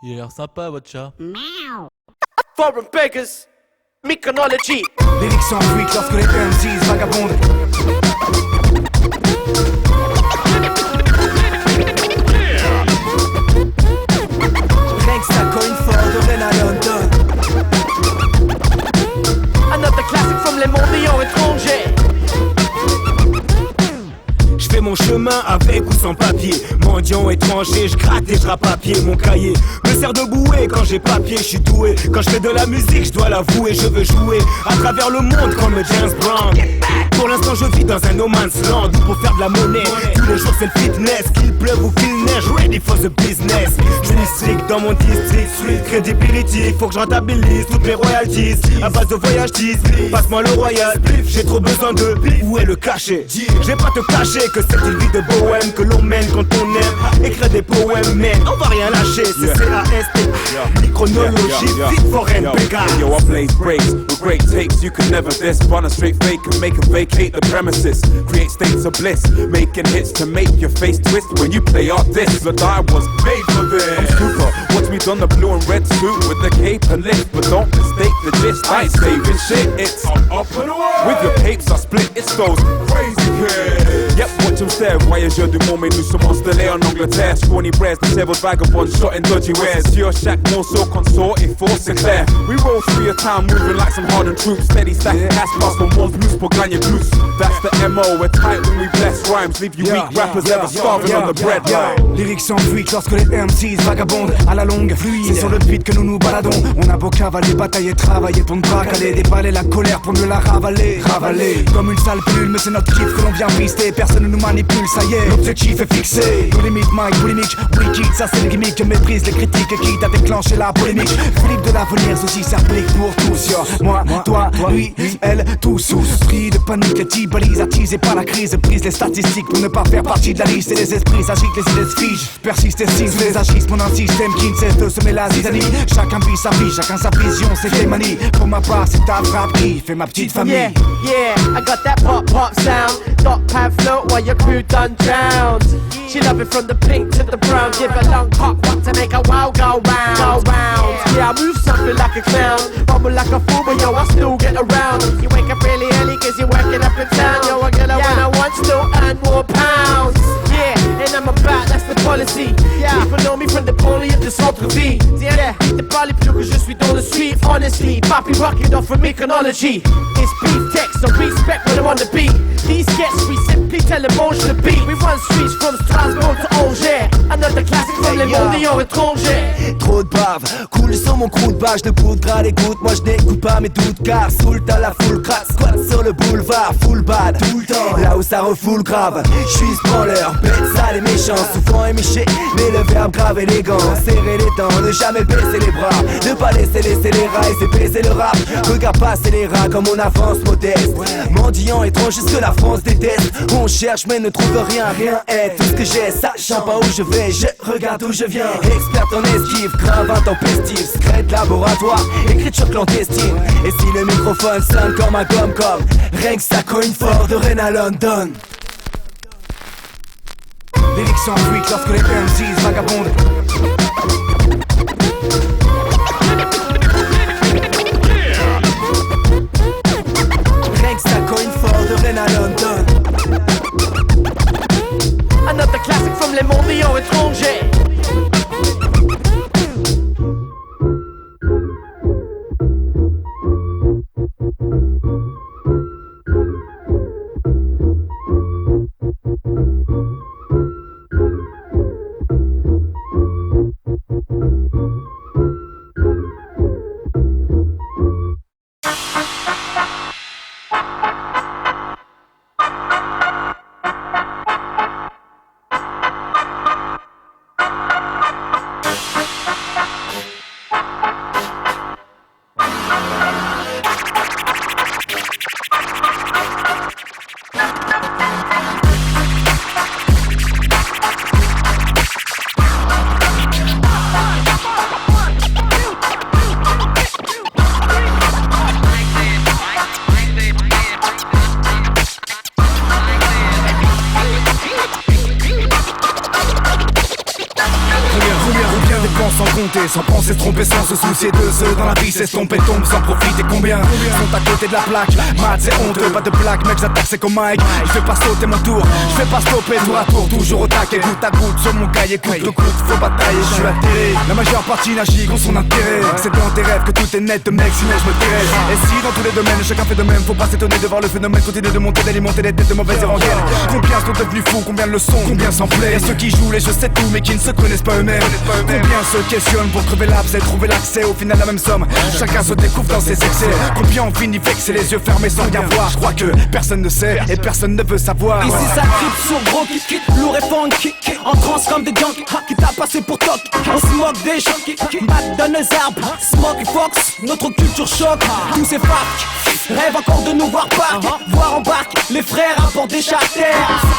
Il a l'air sympa, votre chat. Foreign beggars, Myconology. Lyrics sans fuite lorsque les MCs vagabondent. Gangsta coin fort de Rena London. Another classic from les mondiaux étrangers. Je fais mon chemin avec ou sans papier. Mendiant étranger, je gratte et je rapapier. Mon cahier me sert de bouée quand j'ai papier, je suis doué. Quand je fais de la musique, je dois l'avouer, je veux jouer à travers le monde comme James Brown. Pour l'instant je vis dans un no man's land. Pour faire de la monnaie, tous les jours c'est le fitness. Qu'il pleuve ou qu'il neige, ready for the business. Je suis strict dans mon district, street credibility. Faut que je rentabilise toutes mes royalties à base de voyage 10, passe-moi le royal. J'ai trop besoin de, où est le cachet? J'ai pas te cacher que c'est une vie de bohème que l'on mène quand on aime écrire des poèmes, man. On va rien lâcher, c'est CAST. Micronologie, vite foraine, béga. Yo, I blaze breaks with great takes. You can never diss. Run a straight fake and make them vacate the premises. Create states of bliss, making hits to make your face twist when you play our disc. But I was made for this. I'm super. Watch me don the blue and red suit with the cape and lift, but don't mistake the gist. I ain't saving shit. It's up and away. With your capes, I split. It's those crazy kids. Yep, watch them stare. Voyageurs du monde, mais nous sommes installés en Angleterre. Scrawny breasts, disabled vagabonds, shot in dodgy wares. Sur chaque morceau consort et fort c'est clair. We roll through your town, moving like some hardened troops. Steady stacking cash pass for more plus pour gagner plus. That's the MO, we're tight when we bless rhymes. Leave you weak rappers ever starving on the bread line. Lyrics sans fuite lorsque les MCs vagabondent. À la longue, c'est sur le beat que nous nous baladons. On a beau cavaler, batailler, travailler pour ne pas caler. Déballer la colère pour mieux la ravaler. Ravaler comme une sale pilule, mais c'est notre kiff que l'on vient pister. Personne ne nous manipule, ça y est, l'objectif est fixé. Nos limites, Mike, polémique, wicked, ça c'est le gimmick. Méprise les critiques, quitte à déclencher la polémique. Philippe de l'avenir, ceci s'applique pour tous, yo. Moi, toi, lui, elle, tous. Pris de panique, les tybalise, attisés par la crise. Prise les statistiques pour ne pas faire partie de la liste. Et les esprits s'agitent, les idées se figent. Persiste et signe les agismes d'un système qui ne cesse de semer la zizanie. Chacun vit sa vie, chacun sa vision, c'est ses manies. Pour ma part, c'est ta frappe qui fait ma petite famille. Yeah, yeah, I got that pop pop sound. Dot pad float while your crew done drowned. She love it from the pink to the brown. Give a long pop pop to make a wow go round. Go round. Yeah, I move something like a clown. Bubble like a fool, but yo, I still get around. You wake up really early cause you're working up in town. Yo, I get up when I want, still earn more pounds. Yeah, and I'm about, that's the policy. Yeah, people know me from the poli of the centre-ville. Yeah, t'es pas les plus que je suis dans le street. Honestly, Papi rocking off from Myconology. It's beef text, so respect when I'm on the beat. These sketches, we simply tell them mange the beat. We run streets from Strasbourg to Angers. Another classic from les mondiaux étrangers. Trop de bave, coule sur mon crew de bâche. De poudre à l'écoute, moi je n'écoute pas mes doutes. Car soult à la foule crasse, squat sur le boulevard. Full bad, tout le temps, là où ça refoule grave. J'suis branleur, bête sale et méchant. Souvent éméché, mais le verbe grave élégant. Serrer les dents, ne jamais baisser les bras. Ne pas laisser les rails, c'est baiser le rap. Regarde passer les rats comme on avance modeste. Mendiant étranger, ce que la France déteste. On cherche mais ne trouve rien, rien est tout ce que j'ai. Sachant pas où je vais, je regarde où je viens. Expert en esquive, grave intempestif. Secret de laboratoire, écriture clandestine. Et si le microphone sonne comme un com-com, rien que ça cogne fort de Rena London. Lyrics sans fuite lorsque les MCs vagabondent. Rien que ça cogne fort de Rena London. Another classic from les mondiaux étrangers. sans compter, sans penser se tromper, sans se soucier de ceux dans la vie s'estomper, tombe sans profiter. Combien sont à côté de la plaque? Matt c'est honteux, pas de plaque, mec j'attaque c'est comme Mike. Je fais pas sauter mon tour, je fais pas stopper tour à tour, toujours au taquet, goutte à goutte sur mon cahier, coûte le coûte, faut batailler, je suis atterré. La majeure partie n'agit qu'en son intérêt. C'est dans tes rêves que tout est net, mec, sinon je me tairais. Et si dans tous les domaines chacun fait de même, faut pas s'étonner de voir le phénomène continuer de monter, d'alimenter les têtes de mauvaises et rengaines. Combien sont devenus fous, combien le sont, combien s'en plaît. Y'a ceux qui jouent les jeux c'est tout mais qui ne se connaissent pas eux-mêmes. Combien se questionnent pour crever l'abcès, trouver l'accès, au final la même somme. Chacun se découvre dans ses excès. Combien on finit vexé, les yeux fermés sans rien voir. Je crois que personne ne sait et personne ne veut savoir. Ici ça tripe sur gros kick, lourd et funky, en transe comme des junkies qui t'a passé pour toc. On se moque des gens qui battent dans les arbres. Smoke et Fox, notre culture choque. Tous ces facs rêvent encore de nous voir parc, voir en barque, les frères apportent des charters.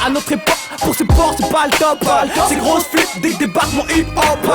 À notre époque, pour ces ports c'est pas le top. Ces grosses flips dès que débarque mon hip-hop.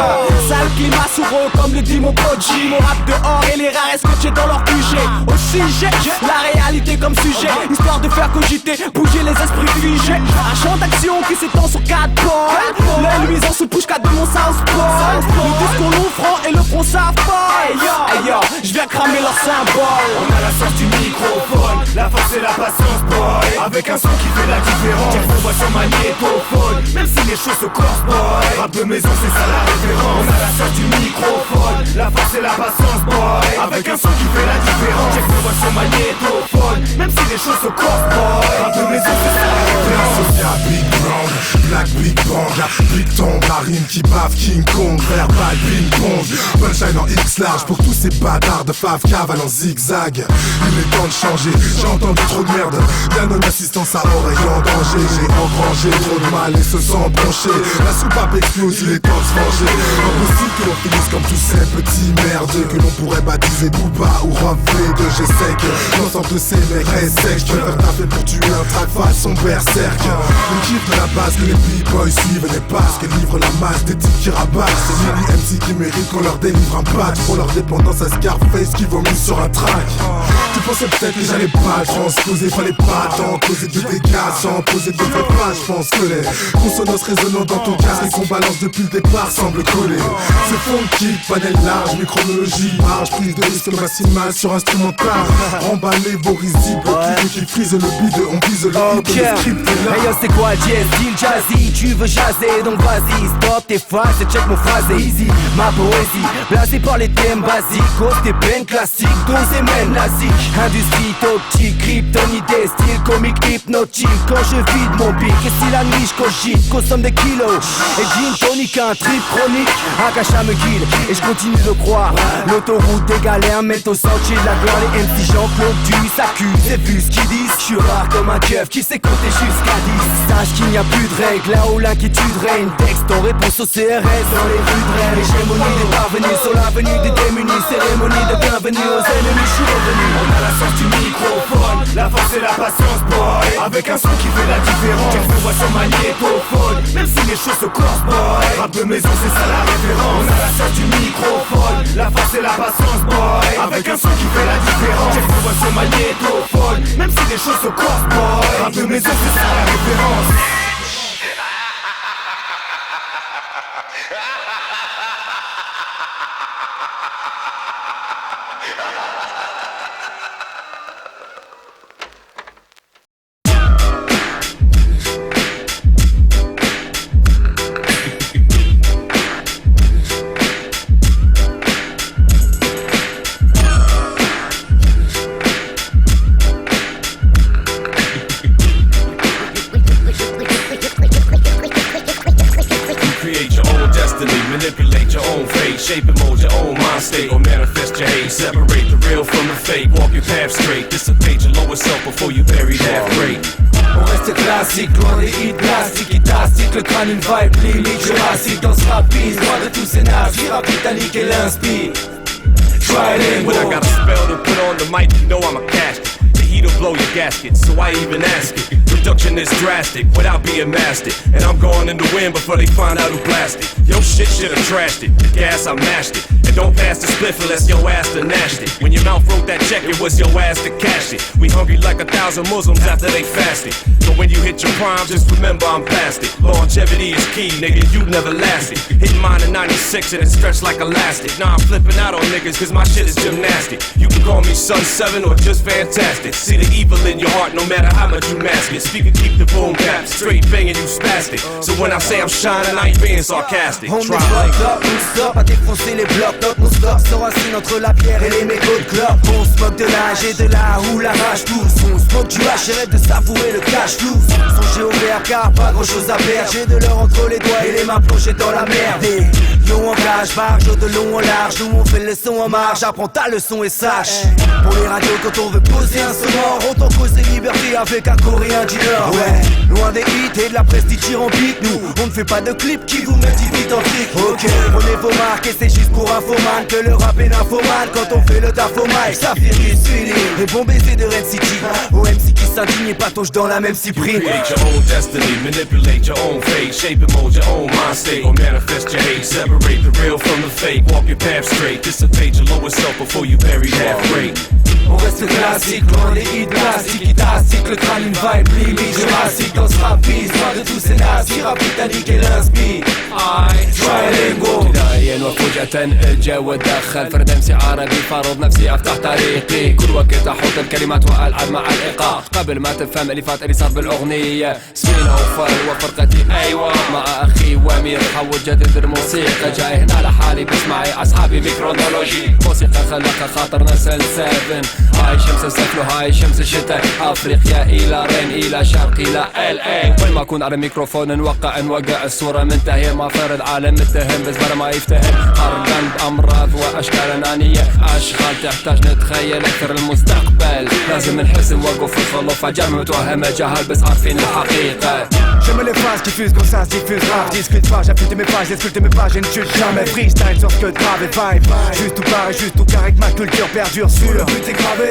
Sale climat sur eux comme le dit mon Koji. Mon rap dehors et les rares scotchés dans leur QG. Au sujet, la réalité comme sujet, histoire de faire cogiter, bouger les esprits figés. Un champ d'action qui s'étend sur 4 pôles. Les luisants se push qu'à de mon Southpole. Le discours long franc et le front s'affole. Hey yo, je viens cramer leur symbole. On a la science du microphone, la force et la patience boy. Avec un son qui fait la différence. On voit sur magnétophone, même si les choses se corsent boy. Rap de maison c'est ça la référence. On a la science du microphone, la force et la patience boy. Avec un son qui fait la différence. On voit sur magnétophone, même si les choses se corsent boy. Rap de maison c'est ça la référence. Sophia Big Brand, Black Big Bang, Big Tong, Marine qui bave King Kong, verbal ping pong, punchline en X large pour tous ces bâtards de fave cavale en zigzag. Il est temps de changer, j'ai entendu trop de merde, bien non assistance à oreille en danger. J'ai engrangé trop de mal et se sent branché. La soupape explose, il est temps de se venger. Impossible que l'on finisse comme tous ces petits merdeux que l'on pourrait baptiser Booba ou Rob V2. Je sais que l'ensemble de ces mecs est sec. Je préfère taper pour tuer un track façon berserk. Le kiff de la base que les b-boys suivent n'est pas ce que livre la masse des types qui rabattent. C'est Mini MC qui méritent qu'on leur délivre un badge pour leur dépendance à Scarface qui vomit sur un track. Tu pensais peut-être que j'allais pas transposer, fallait pas tant causer de dégâts sans poser de vraies pages. Je pense que les consonances résonnant dans ton casque et qu'on balance depuis le départ semblent coller. C'est funky, panel large, micronologie large, prise de risque maximal sur instrumental. Remballez vos risibles, qui frise le bide, on vise le hit, le script est là. Hey yo c'est quoi jazz, style jazzy, tu veux jaser donc vas-y, stop tes phrases et check mon phrasé. Easy, ma poésie, blasé par les thèmes basiques, cause des peines classiques, doses et mènes naziques. Industrie optique, kryptonité, style comique hypnotique. Quand je vide mon pic, et si la nuit je cogite, consomme des kilos et gin tonic, un trip chronique. Akasha me guide et je continue de croire. L'autoroute des galères mène au sentier de la gloire. Les MC Jean-Claude du s'accusent et vu ce qu'ils disent. Je suis rare comme un keuf qui sait compter jusqu'à 10. Sache qu'il n'y a plus de règles, là où l'inquiétude règne. Texte en réponse au CRS dans les rues de Rennes. L'hégémonie des parvenus sur l'avenue des démunis. Cérémonie de bienvenue aux ennemis, je suis revenu. On a la science du microphone, la force et la patience boy. Avec un son qui fait la différence. Je me vois sur magnétophone, même si les choses se corsent boy. Rap de maison c'est ça la référence. On a la science du microphone, la force et la patience boy. Avec un son qui fait la différence. Je me vois sur magnétophone, même si les choses se corsent boy. Rap de maison c'est ça la référence. Manipulate your own fate, shape and mold your own mind state, or manifest your hate. Separate the real from the fake, walk your path straight. Dissipate your lower self before you bury that great. On reste classique, loin des hits plastiques et tastiques. Le crâne une vibe, limite jurassique. Dans ce rapide, loin de tous ces nazis. Rap italique et l'inspire. When I got a spell to put on the mic, you know I'm a cash. The heat'll blow your gasket, so I even ask it. production is drastic without being mastered. And I'm going in the wind before they find out who blasted. Yo shit should've trashed it. The gas, I mashed it. And don't pass the spliff unless your ass done nashed it. When your mouth wrote that check, it was your ass that cashed it. We hungry like 1,000 Muslims after they fasted. But when you hit your prime, just remember I'm past it. Longevity is key, nigga, you never lasted. Hitting mine in 96 and it stretched like elastic. Now I'm flipping out on niggas cause my shit is gymnastic. You can call me Sun 7 or just fantastic. See the evil in your heart no matter how much you mask it. Speaker keep the boom bap straight banging you spastic. So when I say I'm shining, I ain't being sarcastic. On est fucked up, non-stop à défoncer les blocs. Notre mon stock se racine entre la pierre et les mégots de clope. On se moque de l'âge et de là où la rage pousse. On se moque du hache et rêve de savourer le cash loose. Songez au vert car pas grand chose à perdre. J'ai de l'or entre les doigts et les mains plongées dans la merde. Et yo en cage, barge de long en large. Nous on fait le son en marge, apprends ta leçon et sache. Pour les radios quand on veut poser un sonore, autant causer liberté avec un coréen du Nord. Ouais, loin des hits et de la prestige tyrambique. Nous, on ne fait pas de clips qui vous mettent 10 bits en fric. Ok, prenez vos marques et c'est juste pour infoman que le rap est nymphomane. Quand on fait le taf au mic, ça fait feeling. Et bon baiser de Red City, au MC qui s'indigne et patauge dans la même cyprine. Create your own destiny, manipulate your own fate, shape and mold your own mind state, or manifest your hate. Separate the real from the fake, walk your path straight. Dissipate your lower self before you bury that freight. On reste classique, loin des hits plastiques, guitaristique, le crâne une vibe limite jurassique dans ce rap beat, loin de tous ces nazis, rap britannique et l'inspire. Trilingual بداية وفجأة الجو اتدخل فرد امسي عربي فرض نفسي افتح طريقي كل وقت احط الكلمات والعب مع الايقاع قبل ما تفهم اللي فات اللي صار بالاغنية سمينة وفر وفرقتي ايوه مع اخي وامير حول جدد الموسيقى جاي هنا لحالي بسمعي اصحابي ميكرونولوجي موسيقى خلقها خاطر نسل 7 هاي شمس السفل وهاي شمس الشتاء افريقيا الى رين الى شرق الى ال اي وين ما اكون على ميكروفون نوقع الصورة منتهية ما فر العالم متهم بس بلا ما يفتهم أرقام بأمراض وأشكال أنانية أشغال تحتاج نتخيل أكثر المستقبل لازم نحس نوقف الخلوف عجال متوهمة جهل بس عارفين الحقيقة. J'aime les phases qui fusent quand ça se diffuse rap. Discute pas, j'appuie mes pages, discute mes pages et ne chute jamais. Freestyle sur ce que grave et vibe. Juste tout pareil, juste tout carré que ma culture perdure sur le but est gravé.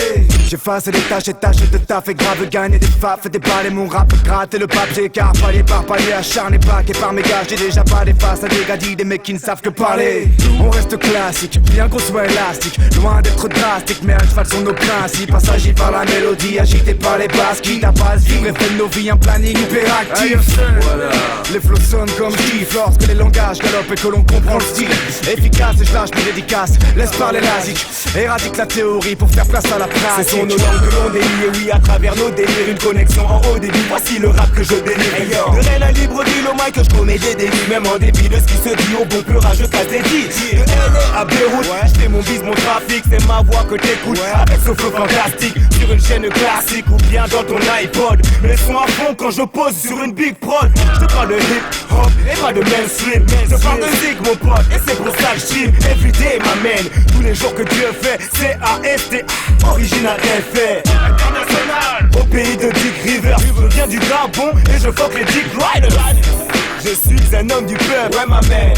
J'efface les tâches et tâches de taf et grave. Gagner des faffes et des balles et mon rap gratte et le papier. Car palier par palier acharné plaqué par mes gars. J'ai déjà pas des faces à des gadis, des mecs qui ne savent que parler. On reste classique, bien qu'on soit élastique. Loin d'être drastique, mais à cheval sur nos principes. Assagi par la mélodie, agité par les basses. Qui n'a pas ce vivre et fait de nos vies un planning hyperactif. Voilà. Les flots sonnent comme gifs lorsque les langages galopent et que l'on comprend le style. Efficace et je lâche mes dédicaces. Laisse parler l'asique, éradique la théorie pour faire place à la pratique. Ce sont nos langues que l'on délie et oui à travers nos délires une connexion en haut débit. Voici le rap que je délire. De Rennes à Libreville au mic que je commets des délits. Même en dépit de ce qui se dit au bon pur je casse des dits. De LA à Beyrouth, je fais mon bise, mon trafic. C'est ma voix que t'écoutes avec ce flow fantastique. Sur une chaîne classique ou bien dans ton iPod. Mais son à fond quand je pose sur une big prod. Je te parle de hip-hop et pas de mainstream. Je parle de zig mon pote et c'est pour ça que je stream. Everyday m'amène, tous les jours que Dieu fait. C-A-S-T, original effet international. Au pays de Dick Rivers, je viens du Gabon et je fuck les Dick Riders. Je suis un homme du peuple, ouais ma mère.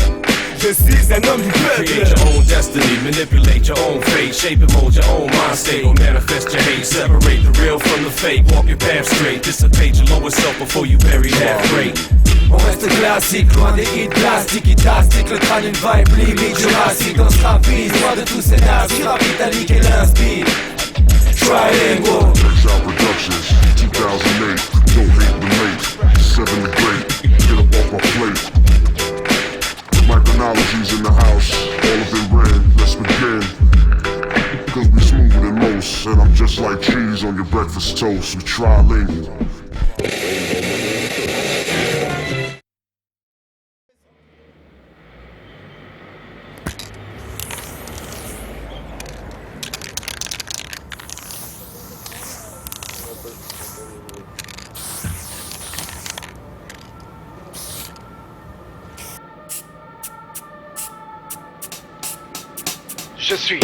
Je suis un homme du peuple. Create your own destiny, manipulate your own fate, shape and mold your own mind state, or manifest your hate. Separate the real from the fake, walk your path straight. Dissipate your lower self before you bury that freight. On reste classique, loin des hits plastiques, guitaristique, le crâne une vibe limite jurassique dans ce rap beat, loin de tous ces nazis, rap italique et l'inspire. Trilingual Exile Productions, 2008, don't hate the mate, 7 the great, get up off my plate. Micronologies in the house, all of them ran, let's begin. Cause we smoother than most, and I'm just like cheese on your breakfast toast, we trilingual. Je suis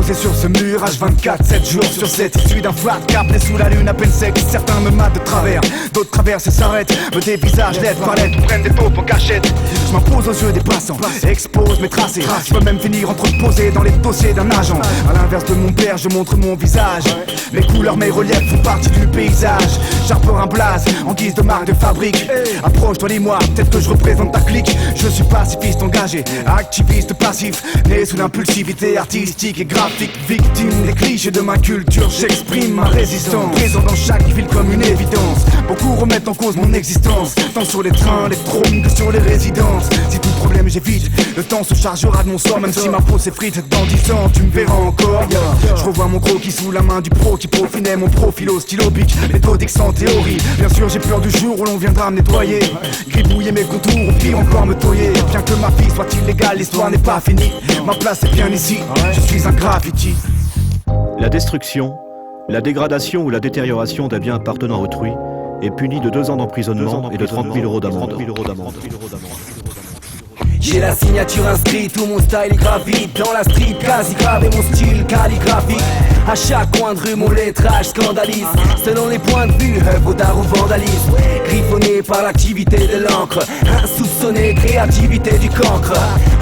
posé sur ce mur H24, 7 jours sur 7. Issu d'un flat cap, né sous la lune à peine sec. Certains me matent de travers, d'autres traversent et s'arrêtent. Me dévisagent lettre par lettre, prennent des taupes en cachette. Je m'impose aux yeux des passants, expose mes tracés. Je peux même finir entreposé dans les dossiers d'un agent. À l'inverse de mon père, je montre mon visage. Mes couleurs, mes reliefs font partie du paysage. J'arbore un blaze en guise de marque de fabrique. Approche-toi, dis-moi, peut-être que je représente ta clique. Je suis pacifiste engagé, activiste passif, né sous l'impulsivité artistique et graphique. Victime des clichés de ma culture, j'exprime ma résistance. Présent dans chaque ville comme une évidence. Beaucoup remettent en cause mon existence, tant sur les trains, les trônes que sur les résidences. Si tout problème j'évite, le temps se chargera de mon sort. Même si ma peau s'effrite dans 10 ans, tu me verras encore. Je revois mon gros qui sous la main du pro qui peaufinait mon profil au stylo bic, méthodique sans théorie. Bien sûr j'ai peur du jour où l'on viendra me nettoyer, gribouiller mes contours ou pire encore me toyer. Bien que ma vie soit illégale, l'histoire n'est pas finie. Ma place est bien ici, je suis un graffiti. La destruction, la dégradation ou la détérioration d'un bien appartenant à autrui est punie de 2 ans d'emprisonnement et de 30 000 € d'amende. J'ai la signature inscrite, tout mon style gravite dans la street, quasi gravé mon style calligraphique. À chaque coin de rue, mon lettrage scandalise. Selon les points de vue, œuvre d'art ou vandalisme. Griffonné par l'activité de l'encre, insoupçonné, créativité du cancre.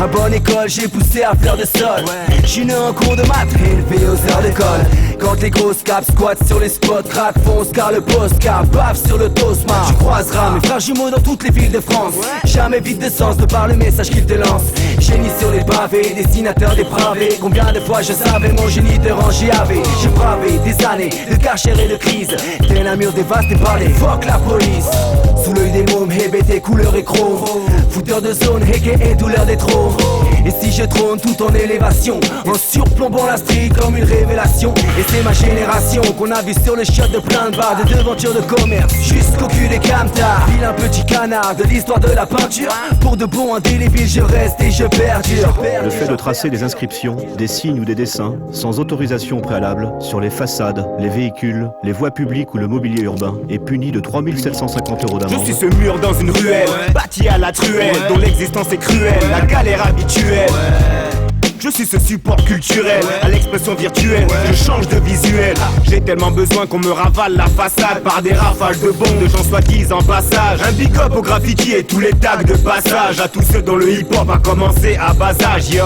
À bonne école, j'ai poussé à fleur de sol. J'suis né en cours de maths, élevé aux heures d'école. Quand les grosses caps squattent sur les spots, crack fonce car le postcard baffe sur le tosma. Tu croiseras mes frères jumeaux dans toutes les villes de France. Jamais vide de sens de par le message qu'ils te lancent. Génie sur les pavés, dessinateur dépravé. Combien de fois je savais mon génie de ranger avait. J'ai bravé des années de cachère et de crise. Tel un mur dévasté par les fuck la police. Sous l'œil des mômes, hébété, couleur et chrome. Fouteur de zone, hégué et douleur des trônes. Et si je trône tout en élévation, en surplombant la street comme une révélation. Et c'est ma génération qu'on a vu sur les chiottes de plein de bars, de devantures de commerce, jusqu'au cul des camtars. Vilain petit canard de l'histoire de la peinture. Pour de bon indélébile je reste et je perdure. Le fait de tracer des inscriptions, des signes ou des dessins, sans autorisation préalable, sur les façades, les véhicules, les voies publiques ou le mobilier urbain, est puni de 3 750 € d'amende. Je suis ce mur dans une ruelle, bâti à la truelle, dont l'existence est cruelle, la galère habituelle. Je suis ce support culturel, à l'expression virtuelle, je change de visuel. J'ai tellement besoin qu'on me ravale la façade par des rafales de bombes de gens soi-disant en passage. Un big up au graffiti et tous les tags de passage. À tous ceux dont le hip-hop a commencé à bas âge, yo.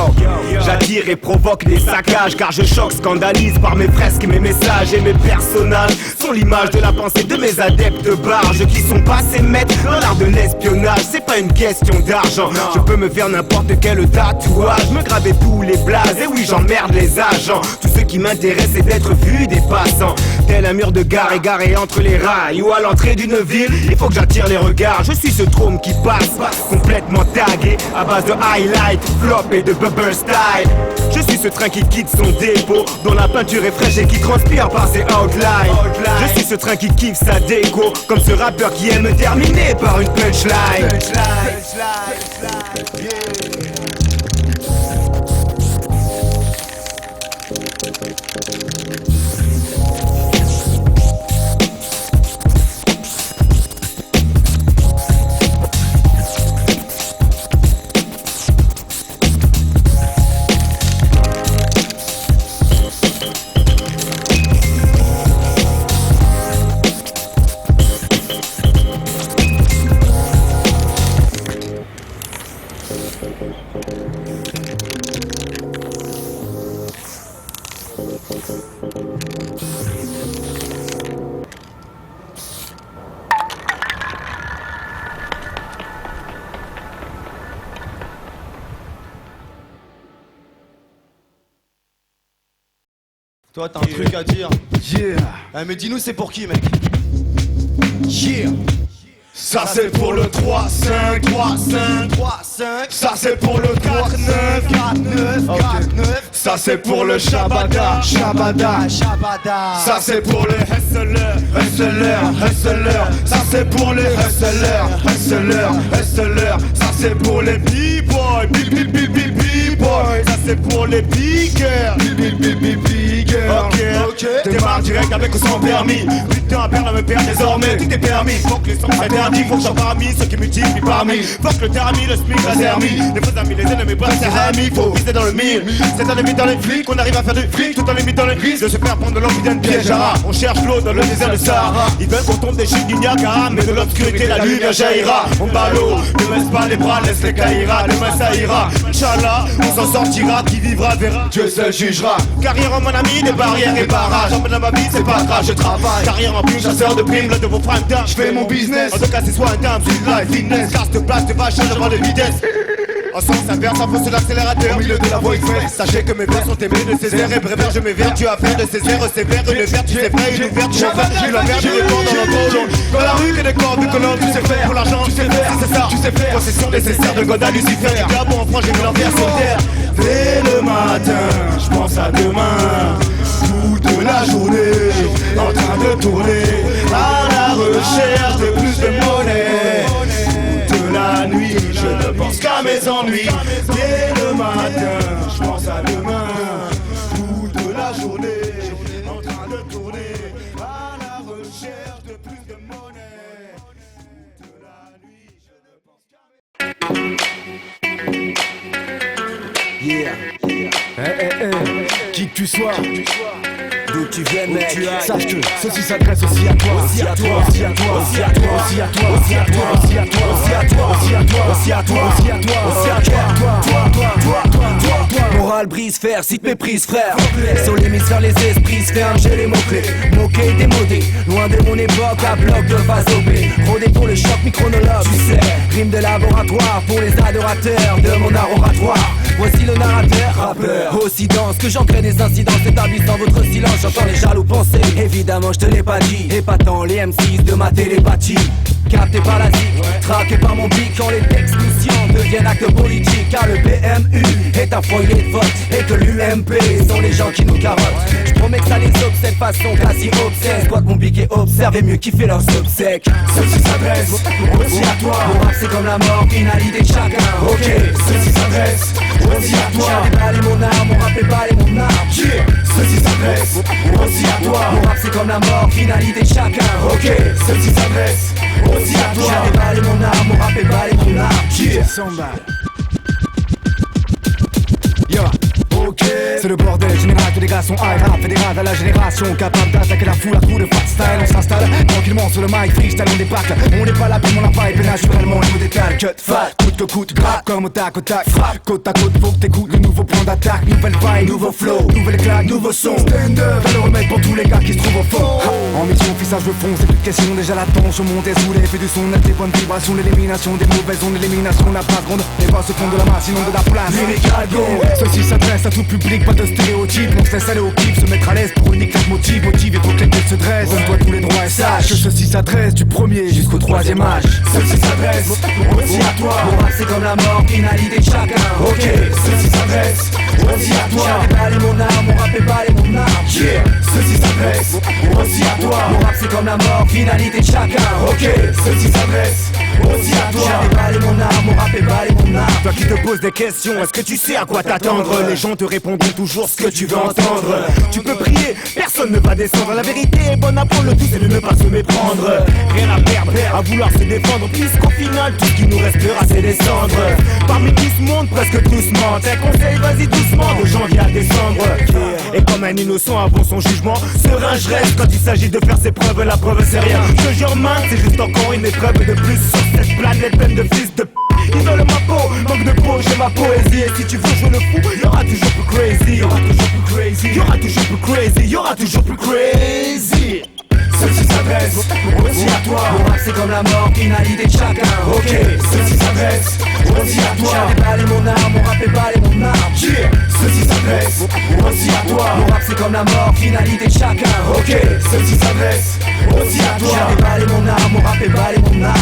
J'attire et provoque des saccages, car je choque, scandalise par mes fresques, mes messages et mes personnages sont l'image de la pensée de mes adeptes barges qui sont passés maîtres dans l'art de l'espionnage. C'est pas une question d'argent, je peux me faire n'importe quel tatouage, me graver tous les blazes, et oui j'emmerde les agents. Tout ce qui m'intéresse c'est d'être vu des passants. Tel un mur de gare égaré entre les rails ou à l'entrée d'une ville, il faut que j'attire les regards. Je suis ce trône qui passe, complètement tagué à base de highlight, flop et de bubble style. Je suis ce train qui quitte son dépôt, dont la peinture est fraîche et qui transpire par ses outlines. Je suis ce train qui kiffe sa déco, comme ce rappeur qui aime terminer par une punchline. Toi t'as un truc à dire. Yeah. Mais dis-nous c'est pour qui mec. Yeah. Ça c'est pour le 3-5, 3-5, 3-5. Ça c'est pour le 4-9, 4-9, 4-9. Ça c'est pour le Shabada, Shabada, Shabada. Ça c'est pour les hustlers, hustlers, hustlers. Ça c'est pour les hustlers, hustlers, hustlers. Ça c'est pour les b-boys, b-boys. Ça c'est pour les big girls, big girls. Ok, ok. Démarre direct avec ou sans permis. Putain à perdre me perd désormais. Tout est permis, faut que les sons s'interdisent. Faut que j'en parmi ceux qui multiplient parmi. Faut que le thermi, le SMIC, la thermie. Les faux amis, les ennemis, pas ses amis. Faut viser dans le mille. C'est en évitant les flics qu'on arrive à faire du fric. Tout en limitant les risques de se faire prendre de l'envie d'un piège. On cherche l'eau dans le désert de Sahara. Ils veulent qu'on tombe des chutes du Niagara. Mais de l'obscurité la lumière jaillira. On bat l'eau, ne laisse pas les bras, laisse les caïras. Demain ça ira, Inch'Allah, on s'en sortira. Qui vivra verra, Dieu seul jugera. Carrière en mon ami, des barrières et barrages. En dans ma vie c'est pas grave, je travaille. Carrière en plume, chasseur de primes, là de vos prime time. Je fais mon business, en tout cas c'est soit un time, c'est life, fitness. Casse de place, de vache, changement de vitesse. En sens inverse, en fausse sur l'accélérateur. Au milieu de la voie express. Sachez que mes vers sont aimés de ces airs. Et prévère, je m'évertue à faire de ces airs sévères. Une vertu, c'est vrai, une ouverture. J'ai la merde, j'ai les corps dans le colon. Dans la rue, que des corps de colonne, tu sais faire. Pour l'argent, tu sais faire, c'est ça, tu sais faire. Possession nécessaire de God à Lucifer. Du Gabon en France, j'ai vu l'envers sur terre. Dès le matin, je pense à demain. Toute la journée, en train de tourner. À la recherche de plus de monnaie. Toute la nuit, je ne pense qu'à mes ennuis. Dès le matin, je pense à demain. Toute la journée, en train de tourner. À la recherche de plus de monnaie. Toute la nuit, je ne pense qu'à mes... Yeah. Qui que tu sois, d'où tu viens mec, sache que ceci s'adresse aussi à toi, aussi à toi, aussi à toi, aussi à toi, aussi à toi, aussi à toi, aussi à toi, aussi à toi, aussi à toi, aussi à toi, aussi à toi, aussi à toi. Morale brise fer, si te méprise frère. Sur l'hémisphère les esprits se ferment, j'ai les mots-clés. Moqué, démodé, loin de mon époque, à bloc de phase OP. Rodé pour le choc, micronologue, tu sais. Rime de laboratoire pour les adorateurs de mon art oratoire. Voici le narrateur, rappeur. Aussi dense que j'en crée des incidences établies dans votre silence. J'entends les jaloux penser, évidemment je te l'ai pas dit. Épatant les M6 de ma télépathie. Capté par la zik, traqué par mon pic. Quand les textes conscients deviennent actes politiques. Car le PMU est un foyer de vote. Et que l'UMP sont les gens qui nous carottent. Je promets que ça les obsède façon quasi obscène. Squat mon pic et observe et mieux kiffer leurs obsèques. Ceci s'adresse aussi à toi. Mon rap c'est comme la mort, finalité de chacun. Ok, ceci s'adresse aussi à toi. J'ai déballé mon arme, mon rap est balé mon arme. Ceci s'adresse aussi à toi. Mon rap c'est comme la mort, finalité de chacun. Ok, ceci s'adresse aussi à toi. J'ai déballé mon arme, mon rap est balé mon arme. Samba. Yo. Ok, c'est le bordel général que les gars sont high rap fédéral à la génération capable d'attaquer la foule à coups de fat style. On s'installe tranquillement sur le mic, freestyle on débarque. On n'est pas là pour mon pipe et naturellement je me détale. Cut, fat, coûte que coûte, gratte comme au tac, frappe. Côte à côte, faut que t'écoutes le nouveau point d'attaque. Nouvelle vibe, nouveau flow, nouvelle claque, nouveau son. Stand up, va le remettre pour tous les gars qui se trouvent au fond. En mission, fissage de fond, c'est plus de question. Déjà la tension monte sous l'effet du son. Net des bonnes vibrations, l'élimination des mauvaises ondes, l'élimination la base ronde. Les pas se fond de la masse, sinon de la place. Lyrical go, ceci s'adresse à tout public, pas de stéréotypes. On se laisse aller au kiff, se mettre à l'aise pour une éclate motive. Motive et pour que les têtes se dressent. Donne-toi tous les droits et sache que ceci s'adresse du premier jusqu'au troisième âge. Ceci s'adresse aussi à toi. Mon rap c'est comme la mort, finalité de chacun. Ok, ceci s'adresse aussi à toi. J'ai déballé mon arme, mon rap est balé mon arme. Ceci s'adresse aussi à toi. Mon rap c'est comme la mort, finalité de chacun. Ok, ceci s'adresse aussi à toi. J'ai déballé mon arme, mon rap est balé mon arme. Toi qui te poses des questions, est-ce que tu sais à quoi t'attendre? Les gens te répondront toujours ce que tu veux entendre. Tu peux prier, personne ne va descendre. La vérité est bonne à prendre, le tout c'est de ne pas se méprendre. Rien à perdre, à vouloir se défendre. Puisqu'au final, tout ce qui nous restera c'est descendre. Parmi tout ce monde, presque tous mentent. Un conseil, vas-y doucement, de janvier à décembre. Et comme un innocent avant son jugement, serein je reste quand il s'agit de faire ses preuves. La preuve c'est rien, je jure main, c'est juste encore une épreuve de plus sur cette planète pleine de fils de p***. Ils veulent ma peau, manque de peau, j'ai ma poésie. Et si tu veux jouer le fou, y'aura toujours plus crazy. Y'aura toujours plus crazy. Y'aura toujours plus crazy. Y'aura toujours plus crazy. Ceci s'adresse aussi à toi. Mon rap c'est comme la mort, finalité de chacun. Ok, ceci s'adresse aussi à toi. J'ai déballé mon arme, mon rap est balé mon arme. Ceci s'adresse aussi à toi. Mon rap c'est comme la mort, finalité de chacun. Ok, ceci s'adresse aussi à toi. J'ai déballé mon arme, mon rap est balé mon arme.